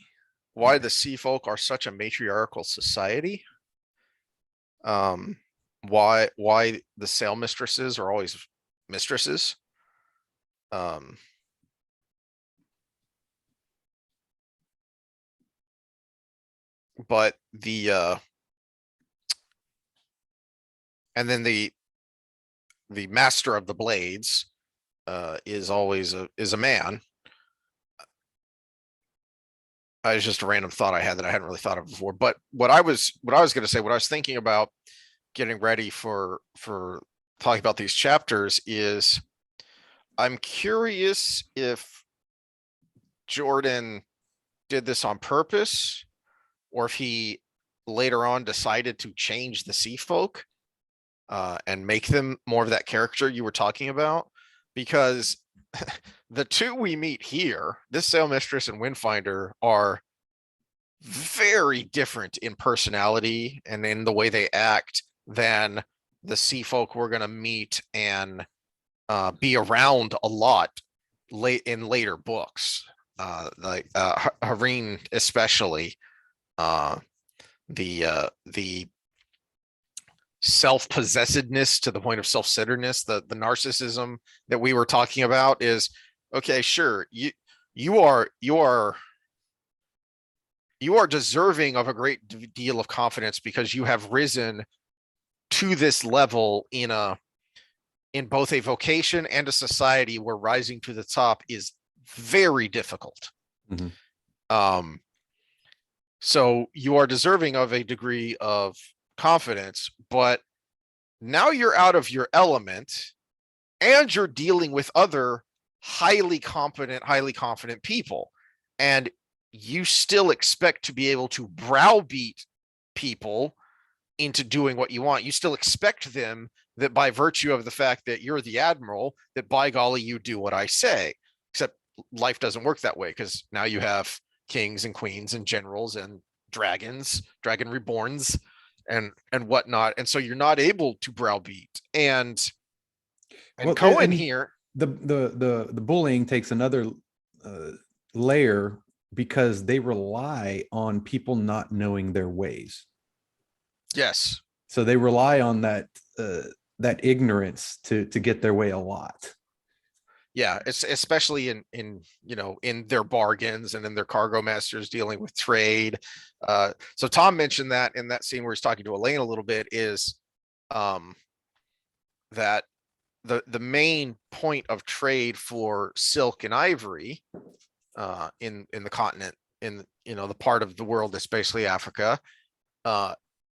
the sea folk are such a matriarchal society. Why the sail mistresses are always mistresses. But and then the master of the blades is always a man. It's just a random thought I had that I hadn't really thought of before. But what I was going to say, what I was thinking about getting ready for talking about these chapters is I'm curious if Jordan did this on purpose or if he later on decided to change the sea folk and make them more of that character you were talking about, because the two we meet here, this sail mistress and Windfinder, are very different in personality and in the way they act than the sea folk we're going to meet and be around a lot late in later books, like Hareen especially. The self-possessedness to the point of self-centeredness, the narcissism that we were talking about is okay. Sure, you are deserving of a great deal of confidence because you have risen to this level in both a vocation and a society where rising to the top is very difficult. Mm-hmm. So you are deserving of a degree of confidence, but now you're out of your element and you're dealing with other highly confident people. And you still expect to be able to browbeat people into doing what you want. You still expect them that by virtue of the fact that you're the admiral, that by golly, you do what I say. Except life doesn't work that way because now you have kings and queens and generals and dragon reborns and whatnot. And so you're not able to browbeat. And Well, Cohen and here, the bullying takes another layer because they rely on people not knowing their ways. yes. So they rely on that ignorance to get their way a lot. Yeah, it's especially in in their bargains and in their cargo masters dealing with trade. So Tom mentioned that in that scene where he's talking to Elayne a little bit is that the main point of trade for silk and ivory in the continent, in the part of the world that's basically Africa,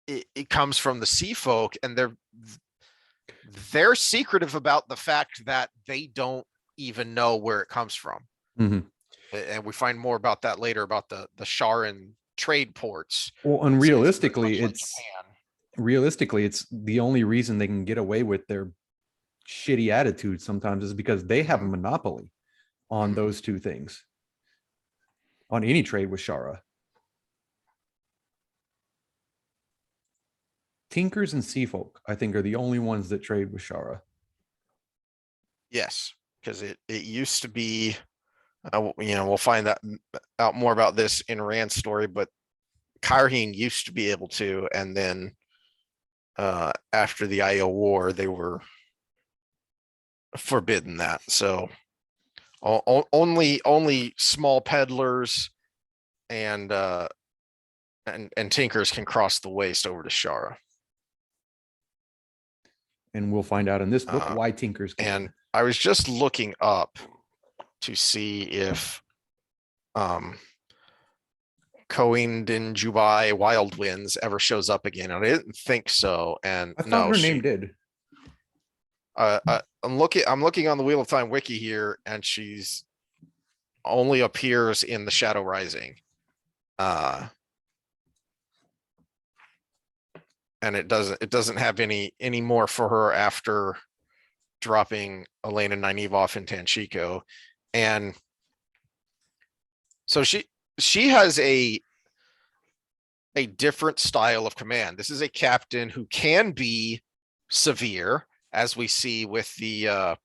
it comes from the sea folk, and they're secretive about the fact that they don't even know where it comes from. Mm-hmm. And we find more about that later about the Sharan trade ports. Well, and realistically, it's the only reason they can get away with their shitty attitude sometimes is because they have a monopoly on those two things, on any trade with Shara. Tinkers and Seafolk, I think, are the only ones that trade with Shara. Yes, because it used to be, we'll find out more about this in Rand's story, but Karheen used to be able to, and then after the IO War, they were forbidden that. So only small peddlers and tinkers can cross the waste over to Shara. And we'll find out in this book why tinkers can. And I was just looking up to see if Coing in Jubai Wild Winds ever shows up again. And I didn't think so. And I thought no, her name did. I'm looking on the Wheel of Time wiki here, and she's only appears in the Shadow Rising. And it doesn't have any more for her after dropping Elayne and Nyneave off in Tanchico. And so she has a different style of command. This is a captain who can be severe, as we see with the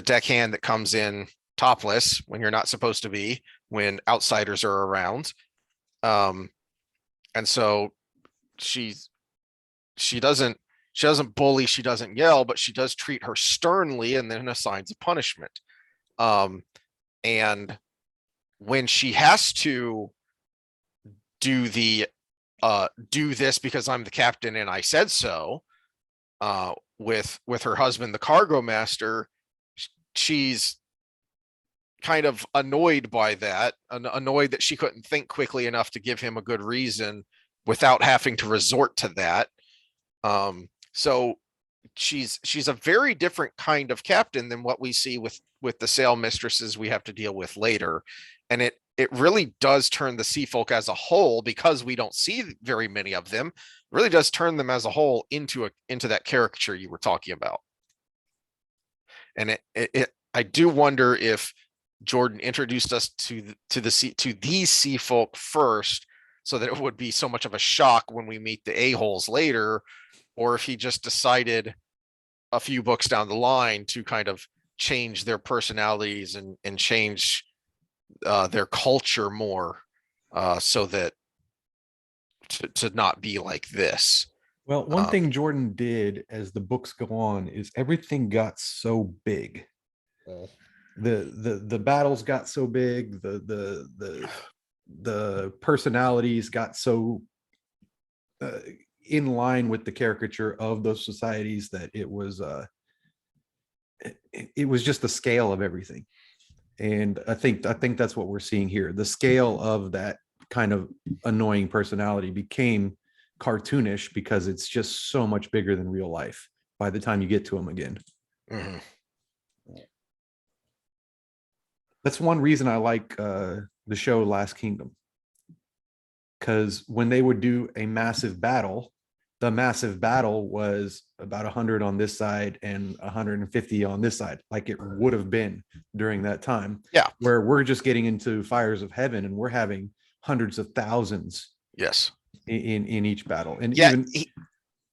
deckhand that comes in topless when you're not supposed to be, when outsiders are around. And so she doesn't bully, she doesn't yell, but she does treat her sternly and then assigns a punishment. And when she has to do this because I'm the captain and I said so, with her husband, the cargo master, she's kind of annoyed by that, annoyed that she couldn't think quickly enough to give him a good reason without having to resort to that. So she's a very different kind of captain than what we see with the sail mistresses we have to deal with later. And it really does turn the sea folk as a whole, because we don't see very many of them, really does turn them as a whole into that caricature you were talking about. And I do wonder if Jordan introduced us to these sea folk first, so that it would be so much of a shock when we meet the a-holes later, or if he just decided a few books down the line to kind of change their personalities and change their culture more, so that to not be like this. Well, one thing Jordan did as the books go on is everything got so big. The battles got so big, the personalities got so in line with the caricature of those societies that it was just the scale of everything. And I think that's what we're seeing here. The scale of that kind of annoying personality became cartoonish because it's just so much bigger than real life by the time you get to them again. Mm-hmm. That's one reason I like the show Last Kingdom, because when they would do a massive battle, the massive battle was about 100 on this side and 150 on this side, like it would have been during that time. Yeah, where we're just getting into fires of heaven and we're having hundreds of thousands. Yes. In each battle. And yeah, even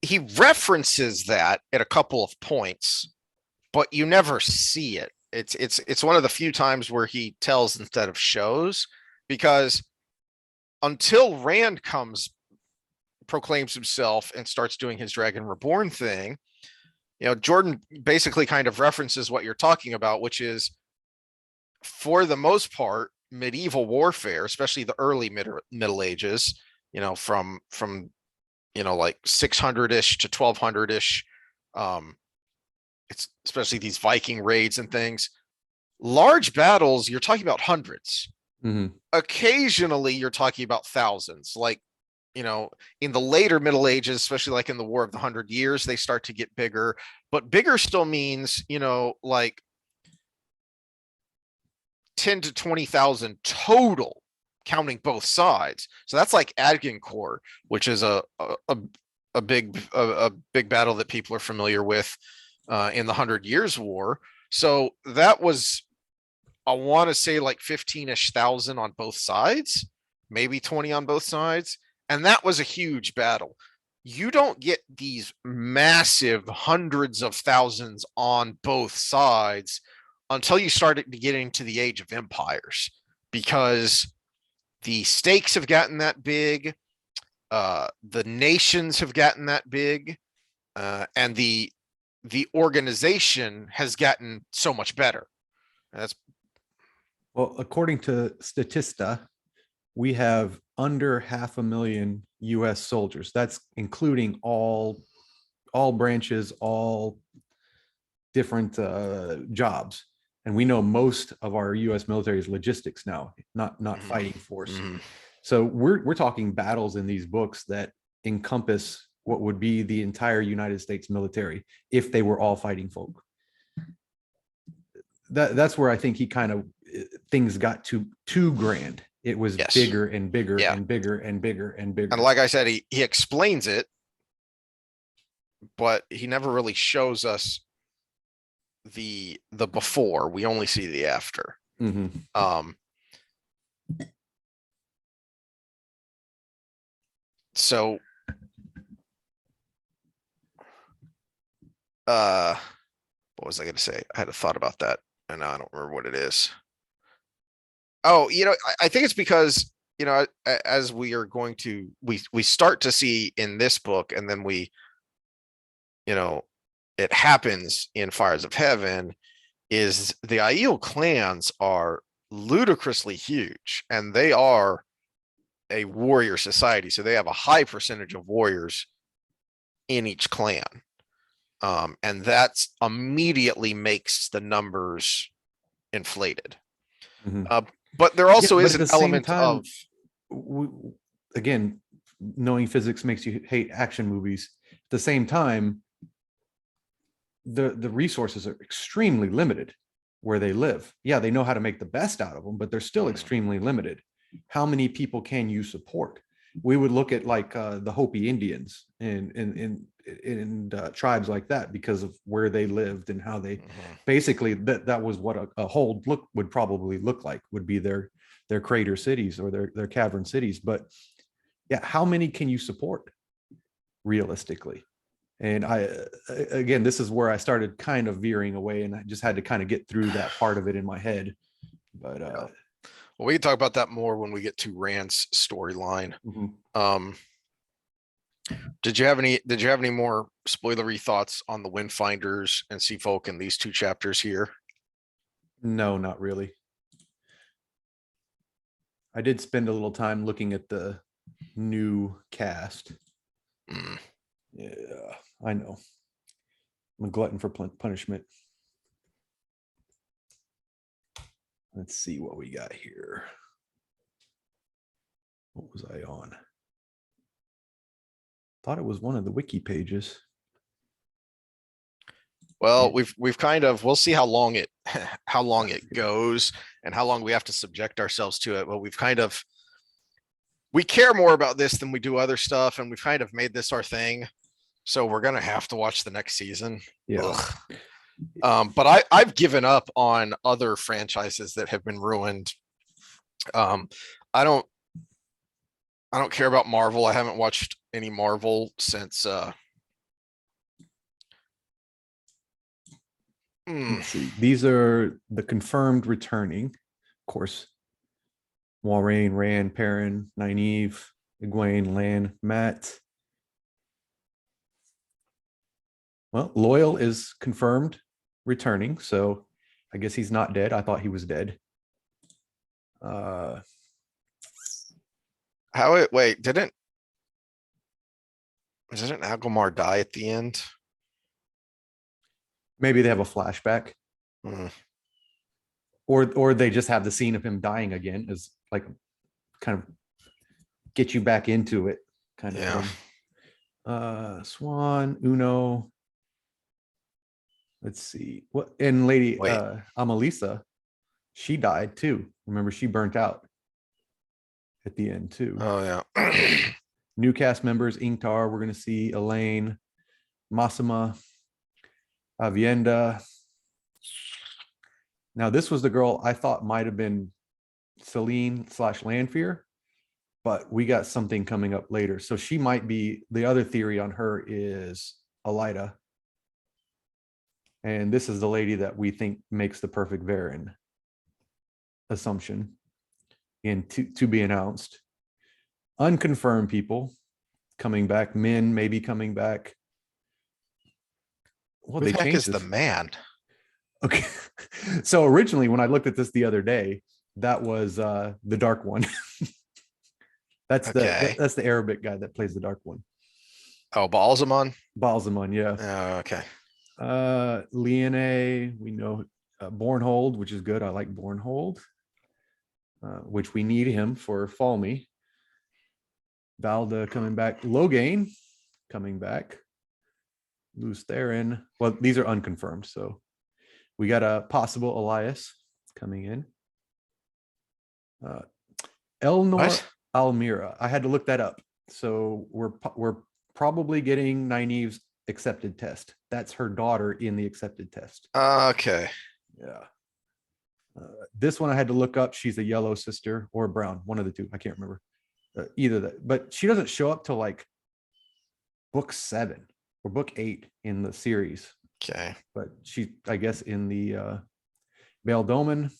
he references that at a couple of points, but you never see it. It's one of the few times where he tells instead of shows, because until Rand proclaims himself and starts doing his Dragon Reborn thing, Jordan basically kind of references what you're talking about, which is, for the most part, medieval warfare, especially the early Middle Ages, from like 600-ish to 1200-ish, it's especially these Viking raids and things, large battles, you're talking about hundreds. Mm-hmm. Occasionally you're talking about thousands, like, in the later Middle Ages, especially like in the War of the 100 Years, they start to get bigger, but bigger still means, like 10 to 20,000 total, counting both sides. So that's like Agincourt, which is a big battle that people are familiar with in the 100 Years War. So that was, I want to say, like 15-ish thousand on both sides, maybe 20 on both sides. And that was a huge battle. You don't get these massive hundreds of thousands on both sides until you start to get into the Age of Empires, because the stakes have gotten that big, the nations have gotten that big, and the organization has gotten so much better. That's well, according to Statista, we have under 500,000 US soldiers. That's including all branches, all different jobs. And we know most of our US military is logistics now, not fighting force. So we're talking battles in these books that encompass what would be the entire United States military if they were all fighting folk. That's where I think he kind of, things got too grand. It was Yes. bigger and bigger Yeah. and bigger and bigger and bigger. And like I said, he explains it, but he never really shows us the before. We only see the after. Mhm. So what was I going to say? I had a thought about that and now I don't remember what it is. Oh, I think it's because, as we are going to, we start to see in this book, and then it happens in Fires of Heaven, is the Aiel clans are ludicrously huge, and they are a warrior society. So they have a high percentage of warriors in each clan. And that's immediately makes the numbers inflated. Mhm. But there also Yeah, is but an at the same element time, of, again, knowing physics makes you hate action movies. At the same time, the resources are extremely limited where they live. Yeah, they know how to make the best out of them, but they're still extremely limited. How many people can you support? We would look at like the Hopi Indians and tribes like that because of where they lived and how they basically that was what a hold would probably look like, would be their crater cities or their cavern cities. But yeah, how many can you support realistically? And again, this is where I started kind of veering away, and I just had to kind of get through that part of it in my head. But well, we can talk about that more when we get to Rand's storyline. Did you have any more spoilery thoughts on the Windfinders and Sea Folk in these two chapters here? No, not really. I did spend a little time looking at the new cast. Yeah, I know. I'm a glutton for punishment. Let's see what we got here. What was I on? Thought it was one of the wiki pages. Well, we've kind of, we'll see how long it goes and how long we have to subject ourselves to it. But we care more about this than we do other stuff, and we've kind of made this our thing. So we're gonna have to watch the next season. Yeah. But I've given up on other franchises that have been ruined. I don't care about Marvel. I haven't watched any Marvel since Let's see. These are the confirmed returning, of course. Moiraine, Rand, Perrin, Nynaeve, Egwene, Lan, Matt. Well, Loyal is confirmed returning, so I guess he's not dead. I thought he was dead. Didn't Agomar die at the end? Maybe they have a flashback. Or they just have the scene of him dying again as like kind of get you back into it kind of thing. Swan, Uno. Let's see. What, and Lady Amalisa, she died too. Remember, she burnt out at the end too. Oh yeah. New cast members, Ingtar, we're gonna see Elayne, Massima, Avienda. Now, this was the girl I thought might have been Celine / Lanfear, but we got something coming up later. So she might be, the other theory on her is Elida. And this is the lady that we think makes the perfect Varen assumption and to be announced. Unconfirmed people coming back, men maybe coming back. Well, Who they the heck changed is the this. man? Okay. So originally when I looked at this the other day, that was the Dark One. That's the Arabic guy that plays the Dark One. Oh, Balsamon? Balsamon, yeah. Oh, okay. Liane, we know Bornhold, which is good. I like Bornhold, which we need him for Fall Me. Valda coming back. Loghain coming back. Luce Theron. Well, these are unconfirmed, so we got a possible Elias coming in. Elnor What? Almira. I had to look that up. So we're probably getting Nynaeve's accepted test. That's her daughter in the accepted test. Okay. Yeah. This one I had to look up. She's a yellow sister or brown, one of the two. I can't remember either that. But she doesn't show up till like book 7 or book 8 in the series. Okay. But she, I guess, in the Bail Doman.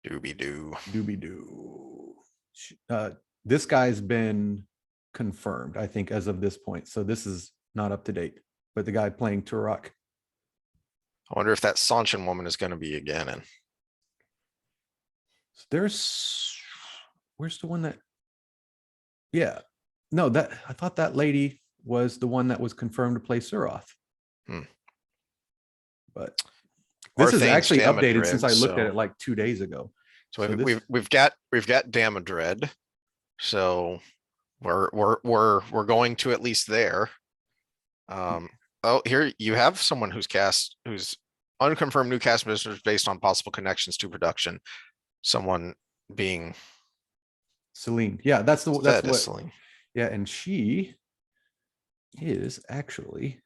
Doobie doo. Doobie doo. This guy's been confirmed, I think, as of this point. So this is not up to date. But the guy playing Turok. I wonder if that Sanchin woman is going to be again. And where's the one that? Yeah, no, that I thought that lady was the one that was confirmed to play Suroth. But this is actually updated since I looked at it like 2 days ago. So we've got Damodred. So we're going to at least there. Oh, here you have someone who's unconfirmed new cast members based on possible connections to production. Someone being Celine. Yeah, that's what Celine. Yeah, and she is actually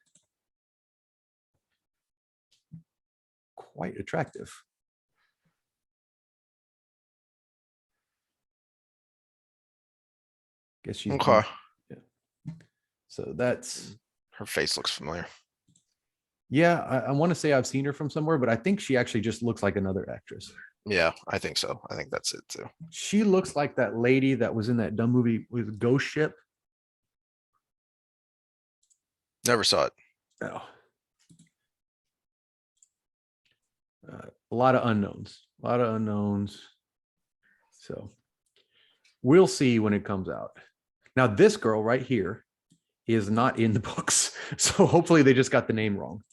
quite attractive. Guess she's okay. Yeah. So that's her face looks familiar. Yeah, I want to say I've seen her from somewhere, but I think she actually just looks like another actress. Yeah, I think so. I think that's it too. She looks like that lady that was in that dumb movie with Ghost Ship. Never saw it. No. A lot of unknowns. So we'll see when it comes out. Now, this girl right here is not in the books. So hopefully they just got the name wrong.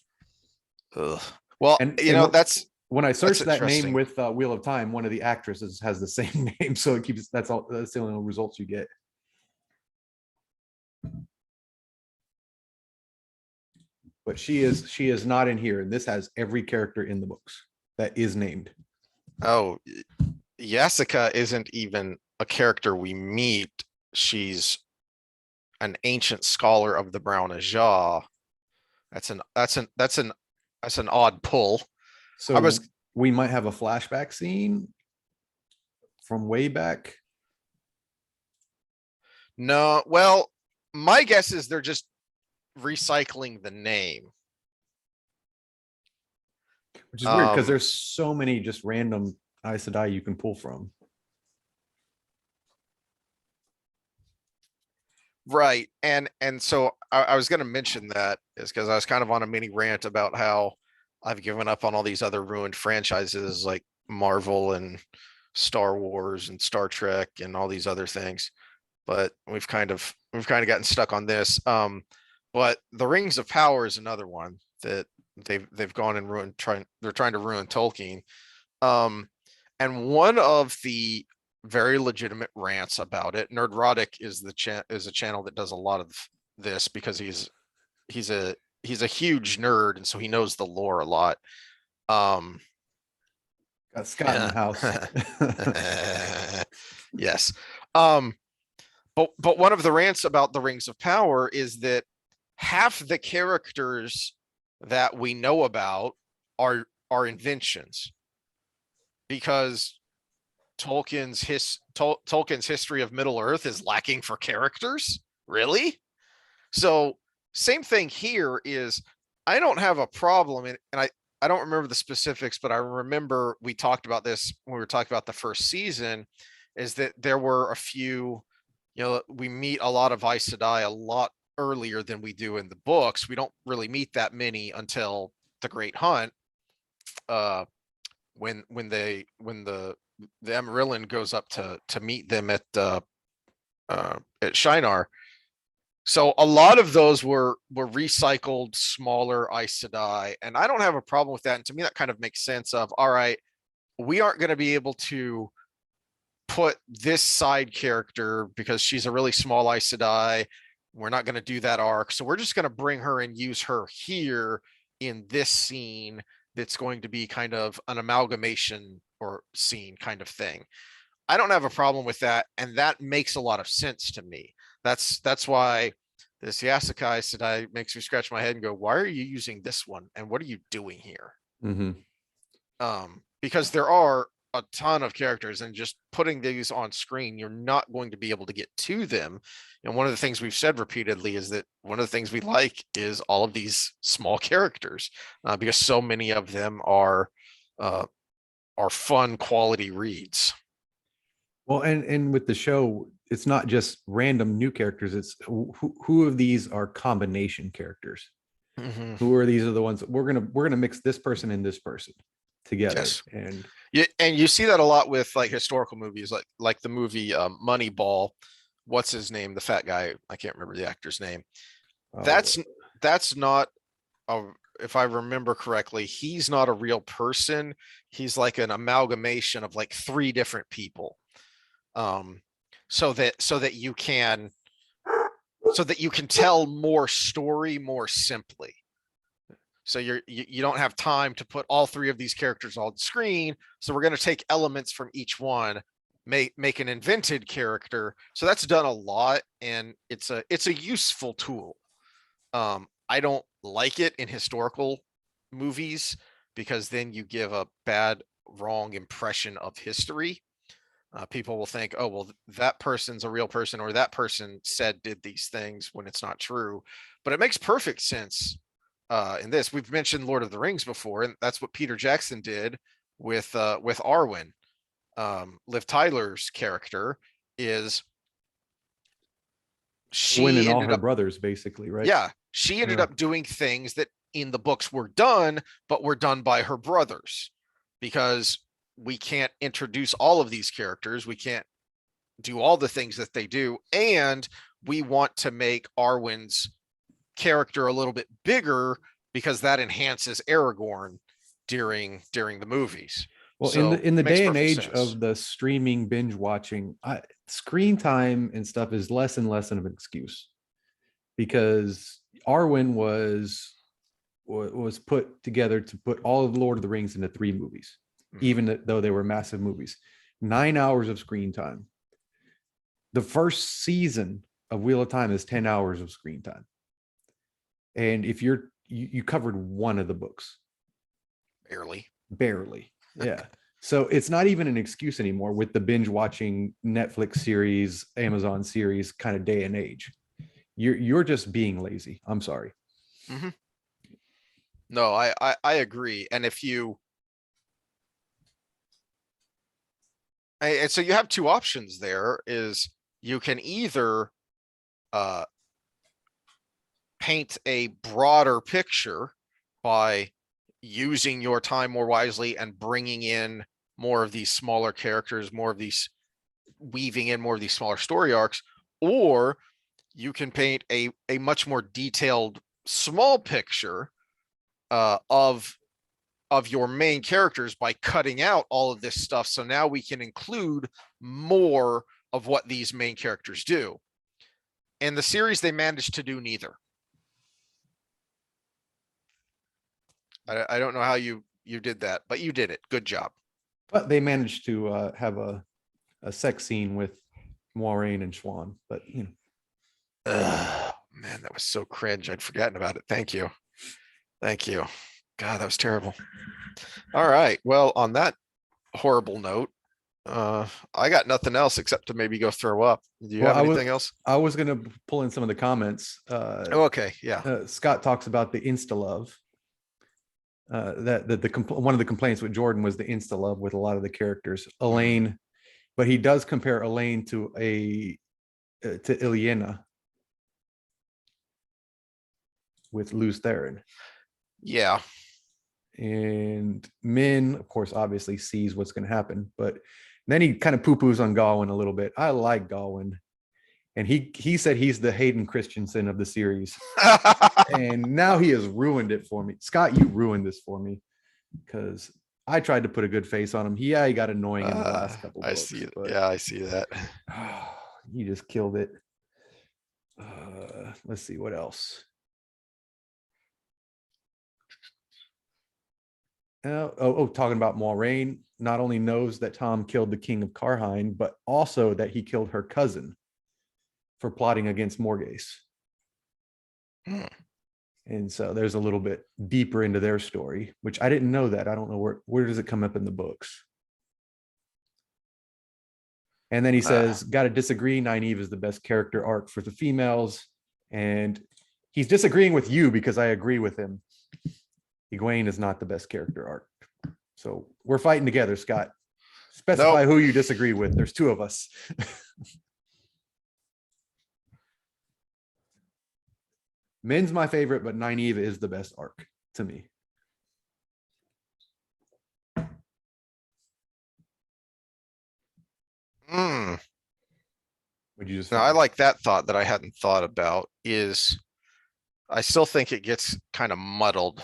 Ugh. Well, and that's when I searched that name with Wheel of Time, one of the actresses has the same name. So it keeps, that's the only results you get. But she is not in here. And this has every character in the books that is named. Oh, Yasica isn't even a character we meet. She's an ancient scholar of the Brown Ajah. That's an odd pull. So we might have a flashback scene from way back. No, well, my guess is they're just recycling the name. Which is weird because there's so many just random Aes Sedai you can pull from. Right. And so I was going to mention that is because I was kind of on a mini rant about how I've given up on all these other ruined franchises like Marvel and Star Wars and Star Trek and all these other things. But we've kind of gotten stuck on this. But the Rings of Power is another one that they've gone and ruined. They're trying to ruin Tolkien. And one of the very legitimate rants about it. Nerdrotic is a channel that does a lot of this because he's a huge nerd and so he knows the lore a lot. Got Scott in the house. Yes. But one of the rants about the Rings of Power is that half the characters that we know about are inventions because Tolkien's history of Middle Earth is lacking for characters. Really? So same thing here is I don't have a problem and I don't remember the specifics, but I remember we talked about this when we were talking about the first season is that there were a few, we meet a lot of Aes Sedai a lot earlier than we do in the books. We don't really meet that many until the Great Hunt. When the Amarillan goes up to meet them at Shinar. So a lot of those were recycled smaller Aes Sedai, and I don't have a problem with that. And to me, that kind of makes sense of, all right, we aren't going to be able to put this side character because she's a really small Aes Sedai. We're not going to do that arc. So we're just going to bring her and use her here in this scene that's going to be kind of an amalgamation or scene kind of thing. I don't have a problem with that, and that makes a lot of sense to me. That's why this Yasukai Sedai makes me scratch my head and go, why are you using this one? And what are you doing here? Because there are a ton of characters, and just putting these on screen, you're not going to be able to get to them. And one of the things we've said repeatedly is that one of the things we like is all of these small characters, because so many of them are fun quality reads. Well, and with the show, it's not just random new characters. It's who of these are combination characters. Who are these are the ones that we're gonna mix this person and this person together. Yes. And and you see that a lot with like historical movies, like the movie Moneyball. What's his name? The fat guy. I can't remember the actor's name. That's not a, if I remember correctly, he's not a real person. He's like an amalgamation of like 3 different people. So that you can tell more story more simply. So you don't have time to put all 3 of these characters on screen. So we're going to take elements from each one, make an invented character. So that's done a lot, and it's a useful tool. I don't like it in historical movies because then you give a wrong impression of history. People will think, oh, well, that person's a real person, or that person did these things, when it's not true. But it makes perfect sense in this. We've mentioned Lord of the Rings before, and that's what Peter Jackson did with Arwen. Liv Tyler's character is Win and all her brothers, basically, right? Yeah, she ended up doing things that in the books were done, but were done by her brothers, because we can't introduce all of these characters. We can't do all the things that they do. And we want to make Arwen's character a little bit bigger because that enhances Aragorn during the movies. Well, so in the day and age of the streaming binge watching, screen time and stuff is less and less of an excuse, because Arwen was put together to put all of Lord of the Rings into 3 movies. Even though they were massive movies. 9 hours of screen time. The first season of Wheel of Time is 10 hours of screen time. And if you covered one of the books. Barely. Yeah. So it's not even an excuse anymore with the binge watching Netflix series, Amazon series kind of day and age. You're just being lazy. I'm sorry. No, I agree. And and so you have 2 options there. Is you can either paint a broader picture by using your time more wisely and bringing in more of these smaller characters, weaving in more of these smaller story arcs, or you can paint a much more detailed small picture of your main characters by cutting out all of this stuff. So now we can include more of what these main characters do. In the series, they managed to do neither. I don't know how you did that, but you did it. Good job. But they managed to have a sex scene with Moiraine and Siuan. But man, that was so cringe. I'd forgotten about it. Thank you. God, that was terrible. All right. Well, on that horrible note, I got nothing else except to maybe go throw up. Do you have anything else? I was going to pull in some of the comments. Okay. Yeah. Scott talks about the insta love. One of the complaints with Jordan was the insta love with a lot of the characters. Elayne, but he does compare Elayne to Ilyena with Lews Therin. Yeah. And Min, of course, obviously sees what's going to happen, but then he kind of poo-poos on Gawain a little bit. I like Gawain, And he said he's the Hayden Christensen of the series. And now he has ruined it for me. Scott, you ruined this for me because I tried to put a good face on him. He got annoying in the last couple I books. see. But Yeah, I see that. you just killed it. Let's see what else. Talking about Moiraine, not only knows that Tom killed the king of Carhine, but also that he killed her cousin for plotting against Morgase. And so there's a little bit deeper into their story, which I didn't know that. I don't know where does it come up in the books. And then he says, got to disagree. Nynaeve is the best character arc for the females. And he's disagreeing with you because I agree with him. Egwene is not the best character arc. So we're fighting together, Scott. Specify who you disagree with. There's two of us. Min's my favorite, but Nynaeve is the best arc to me. Would you just? No, I like that thought that I hadn't thought about. Is I still think it gets kind of muddled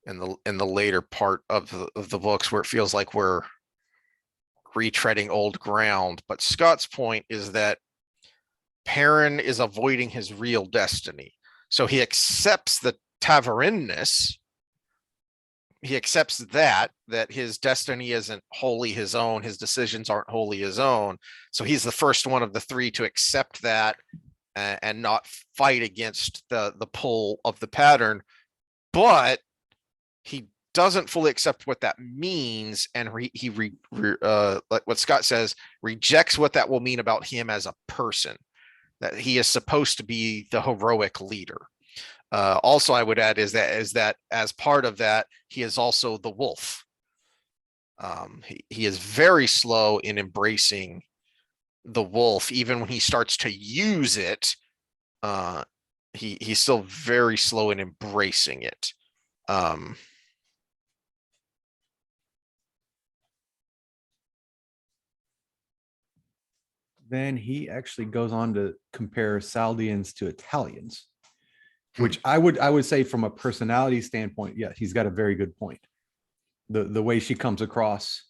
in the later part of the books where it feels like we're retreading old ground. But Scott's point is that Perrin is avoiding his real destiny. So he accepts the Tavernus. He accepts that his destiny isn't wholly his own. His decisions aren't wholly his own. So he's the first one of the three to accept that and not fight against the pull of the pattern. But he doesn't fully accept what that means, and like what Scott says, rejects what that will mean about him as a person. That he is supposed to be the heroic leader. Also, I would add is that as part of that, he is also the wolf. He is very slow in embracing the wolf, even when he starts to use it. He's still very slow in embracing it. Then he actually goes on to compare Saldians to Italians, which I would say from a personality standpoint, yeah, he's got a very good point. The way she comes across,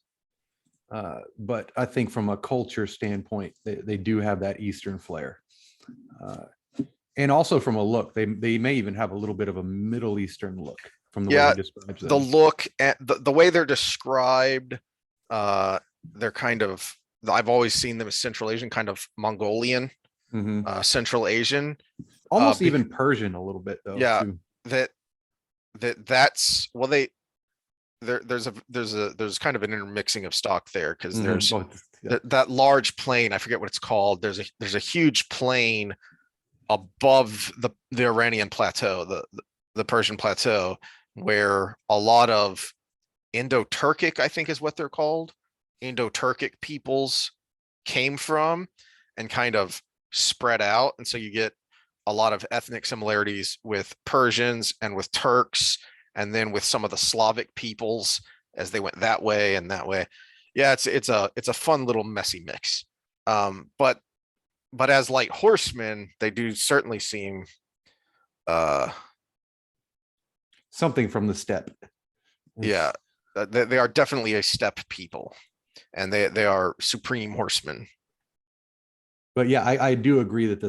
but I think from a culture standpoint, they do have that Eastern flair, and also from a look, they may even have a little bit of a Middle Eastern look from the way he describes them. The look and the way they're described, they're kind of. I've always seen them as Central Asian, kind of Mongolian, Central Asian, almost even Persian a little bit though. Yeah, too. that's well, there's kind of an intermixing of stock there because there's that large plain. I forget what it's called. There's a huge plain above the Iranian plateau, the Persian plateau, where a lot of Indo-Turkic, I think is what they're called, Indo-Turkic peoples came from and kind of spread out. And so you get a lot of ethnic similarities with Persians and with Turks, and then with some of the Slavic peoples as they went that way and that way. Yeah, it's a fun little messy mix. But as light horsemen, they do certainly seem something from the steppe. Yeah, they are definitely a steppe people, and they are supreme horsemen. But yeah, I do agree that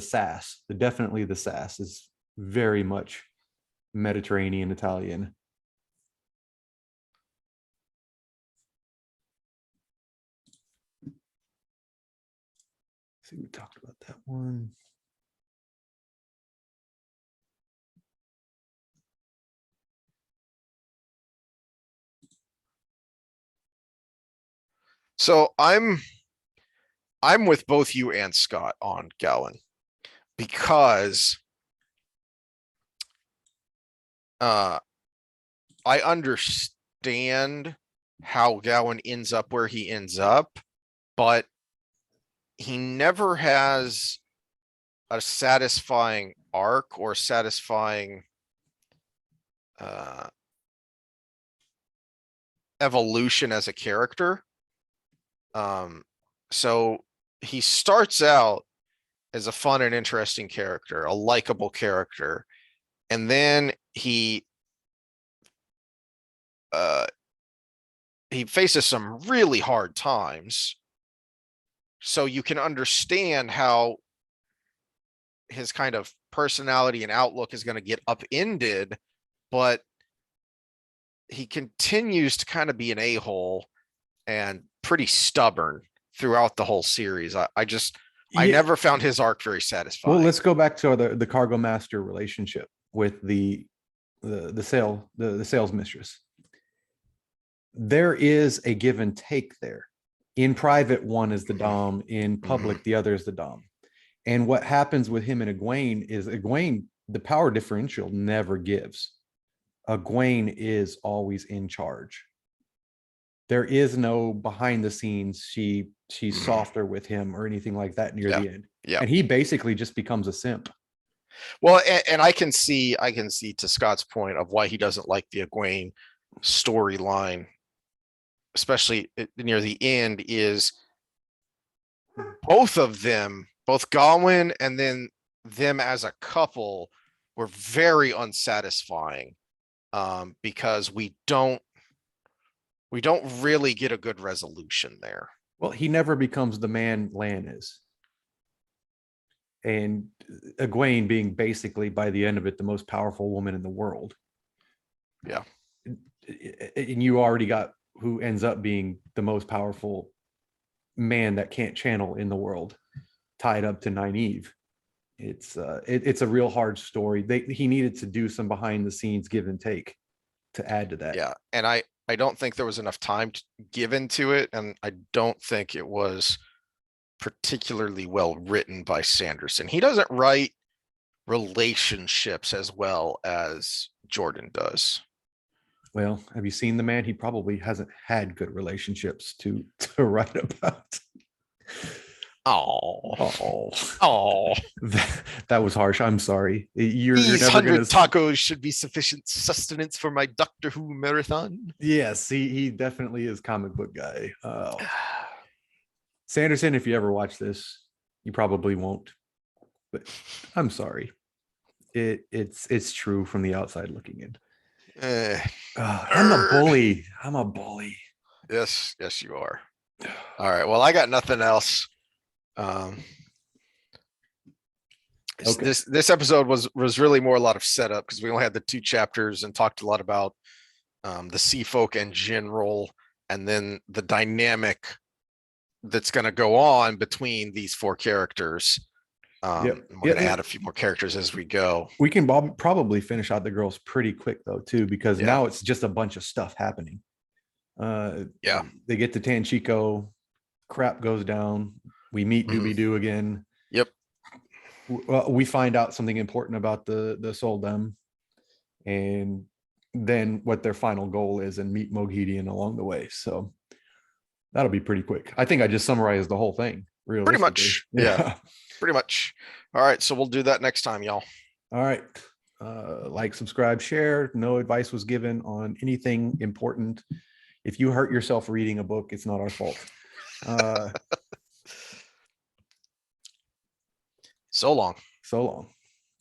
definitely the sass is very much Mediterranean Italian. See, we talked about that one. So I'm with both you and Scott on Gowan, because I understand how Gowan ends up where he ends up, but he never has a satisfying arc or satisfying evolution as a character. So he starts out is a fun and interesting character, a likable character. And then uh he faces some really hard times. So you can understand how his kind of personality and outlook is going to get upended, but he continues to kind of be an a-hole and pretty stubborn throughout the whole series. I Yeah. never found his arc very satisfying. Well, let's go back to the cargo master relationship with the sales mistress. There is a give and take there. In private, one is the dom. In public, the other is the dom. And what happens with him and Egwene is the power differential never gives. Egwene is always in charge. There is no behind the scenes. She's softer with him or anything like that near the end. Yeah. And he basically just becomes a simp. Well, and I can see to Scott's point of why he doesn't like the Egwene storyline, especially near the end, is both of them, both Gawain and then them as a couple, were very unsatisfying, because we don't really get a good resolution there. Well, he never becomes the man Lan is. And Egwene being basically, by the end of it, the most powerful woman in the world. Yeah. And you already got who ends up being the most powerful man that can't channel in the world, tied up to Nyneave. It's a real hard story. He needed to do some behind the scenes give and take to add to that. Yeah. And I don't think there was enough time given to it. And I don't think it was particularly well written by Sanderson. He doesn't write relationships as well as Jordan does. Well, have you seen the man? He probably hasn't had good relationships to write about. Oh, that was harsh. I'm sorry. These 100 tacos should be sufficient sustenance for my Doctor Who marathon. Yes, he definitely is comic book guy. Sanderson, if you ever watch this, you probably won't, but I'm sorry. It's true from the outside looking in. I'm a bully. Yes, you are. All right. Well, I got nothing else. Okay. This episode was really more a lot of setup because we only had the 2 chapters and talked a lot about the sea folk in general, and then the dynamic that's going to go on between these 4 characters. We're going to add a few more characters as we go. We can probably finish out the girls pretty quick though too, because now it's just a bunch of stuff happening. They get to Tanchico, crap goes down. We meet Doobie Doo again. Yep. We find out something important about the Soldem, and then what their final goal is, and meet Moghedian along the way. So that'll be pretty quick. I think I just summarized the whole thing. Pretty much. Yeah. Pretty much. All right. So we'll do that next time, y'all. All right. Like, subscribe, share. No advice was given on anything important. If you hurt yourself reading a book, it's not our fault. So long.